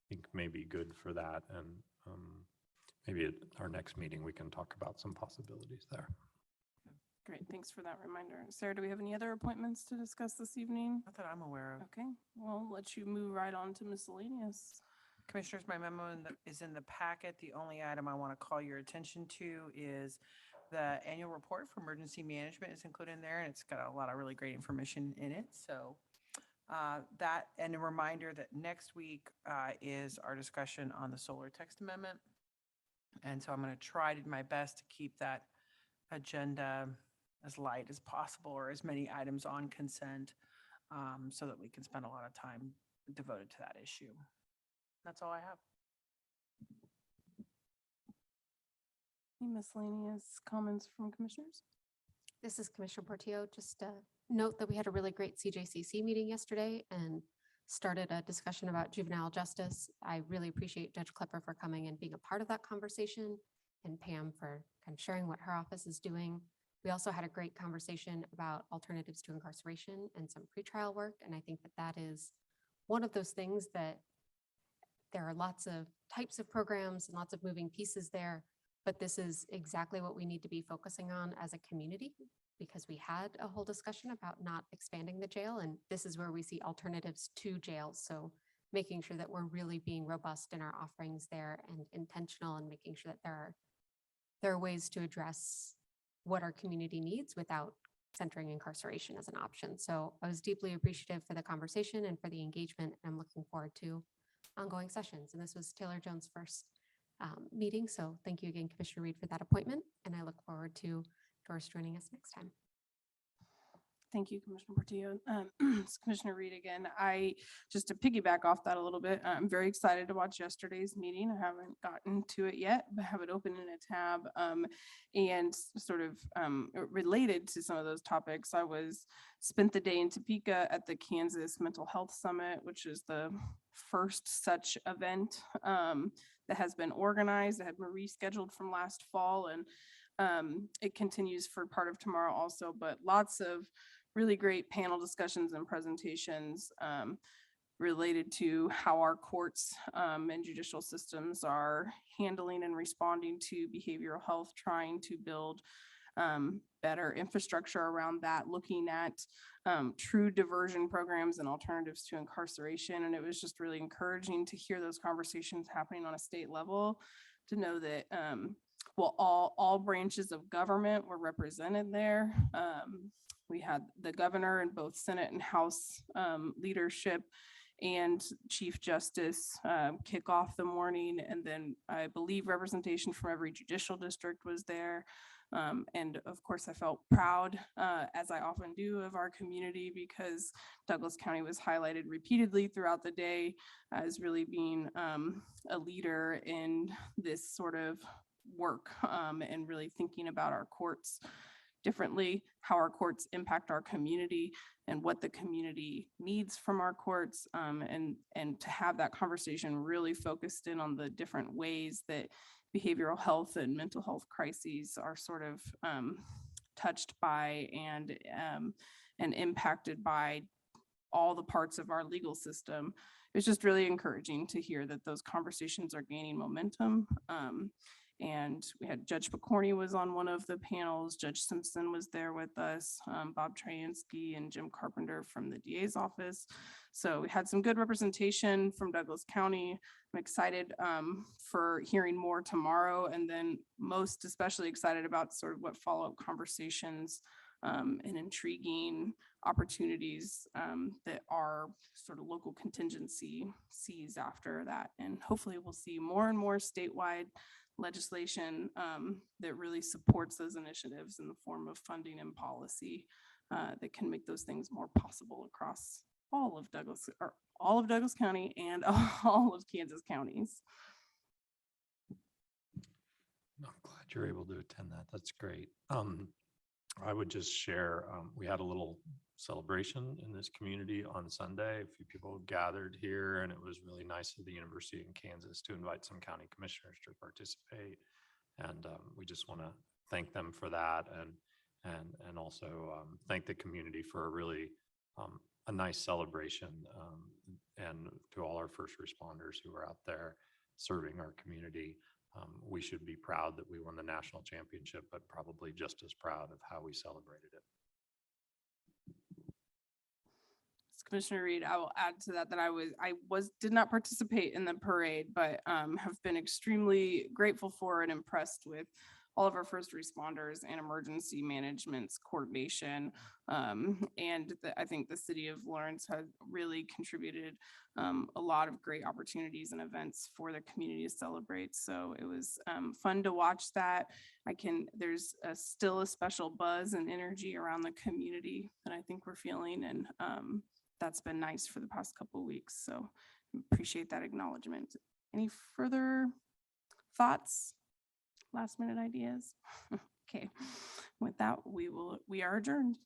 think may be good for that, and maybe at our next meeting we can talk about some possibilities there. Great. Thanks for that reminder. Sarah, do we have any other appointments to discuss this evening? Not that I'm aware of. Okay, well, let you move right on to miscellaneous. Commissioners, my memo is in the packet. The only item I want to call your attention to is the annual report for emergency management is included in there, and it's got a lot of really great information in it. So that, and a reminder that next week is our discussion on the solar text amendment. And so I'm going to try to do my best to keep that agenda as light as possible, or as many items on consent, so that we can spend a lot of time devoted to that issue. That's all I have. Any miscellaneous comments from commissioners? This is Commissioner Portillo. Just note that we had a really great CJCC meeting yesterday and started a discussion about juvenile justice. I really appreciate Judge Klepper for coming and being a part of that conversation, and Pam for kind of sharing what her office is doing. We also had a great conversation about alternatives to incarceration and some pretrial work. And I think that that is one of those things that there are lots of types of programs and lots of moving pieces there, but this is exactly what we need to be focusing on as a community, because we had a whole discussion about not expanding the jail, and this is where we see alternatives to jails. So making sure that we're really being robust in our offerings there and intentional, and making sure that there are ways to address what our community needs without centering incarceration as an option. So I was deeply appreciative for the conversation and for the engagement. And I'm looking forward to ongoing sessions. And this was Taylor Jones' first meeting. So thank you again, Commissioner Reed, for that appointment. And I look forward to Doris joining us next time. Thank you, Commissioner Portillo. It's Commissioner Reed again. Just to piggyback off that a little bit, I'm very excited to watch yesterday's meeting. I haven't gotten to it yet, but have it open in a tab. And sort of related to some of those topics, I spent the day in Topeka at the Kansas Mental Health Summit, which is the first such event that has been organized. It had been rescheduled from last fall, and It continues for part of tomorrow also, but lots of really great panel discussions and presentations related to how our courts and judicial systems are handling and responding to behavioral health, trying to build better infrastructure around that, looking at true diversion programs and alternatives to incarceration. And it was just really encouraging to hear those conversations happening on a state level, to know that well, all branches of government were represented there. We had the governor and both Senate and House leadership and Chief Justice kick off the morning. And then I believe representation from every judicial district was there. And of course, I felt proud, as I often do, of our community, because Douglas County was highlighted repeatedly throughout the day as really being a leader in this sort of work and really thinking about our courts differently, how our courts impact our community and what the community needs from our courts, and to have that conversation really focused in on the different ways that behavioral health and mental health crises are sort of touched by and impacted by all the parts of our legal system. It's just really encouraging to hear that those conversations are gaining momentum. And we had Judge Picorni was on one of the panels. Judge Simpson was there with us, Bob Trayansky and Jim Carpenter from the DA's office. So we had some good representation from Douglas County. I'm excited for hearing more tomorrow, and then most especially excited about sort of what follow-up conversations and intriguing opportunities that our sort of local contingency sees after that. And hopefully we'll see more and more statewide legislation that really supports those initiatives in the form of funding and policy that can make those things more possible across all of Douglas County and all of Kansas counties. I'm glad you're able to attend that. That's great. I would just share, we had a little celebration in this community on Sunday. A few people gathered here, and it was really nice of the University in Kansas to invite some county commissioners to participate. And we just want to thank them for that, and also thank the community for a really a nice celebration, and to all our first responders who are out there serving our community. We should be proud that we won the national championship, but probably just as proud of how we celebrated it. Commissioner Reed, I will add to that I did not participate in the parade, but have been extremely grateful for and impressed with all of our first responders and emergency management's coordination. And I think the city of Lawrence has really contributed a lot of great opportunities and events for the community to celebrate. So it was fun to watch that. There's still a special buzz and energy around the community that I think we're feeling, and that's been nice for the past couple of weeks. So appreciate that acknowledgement. Any further thoughts? Last minute ideas? Okay, with that, we are adjourned.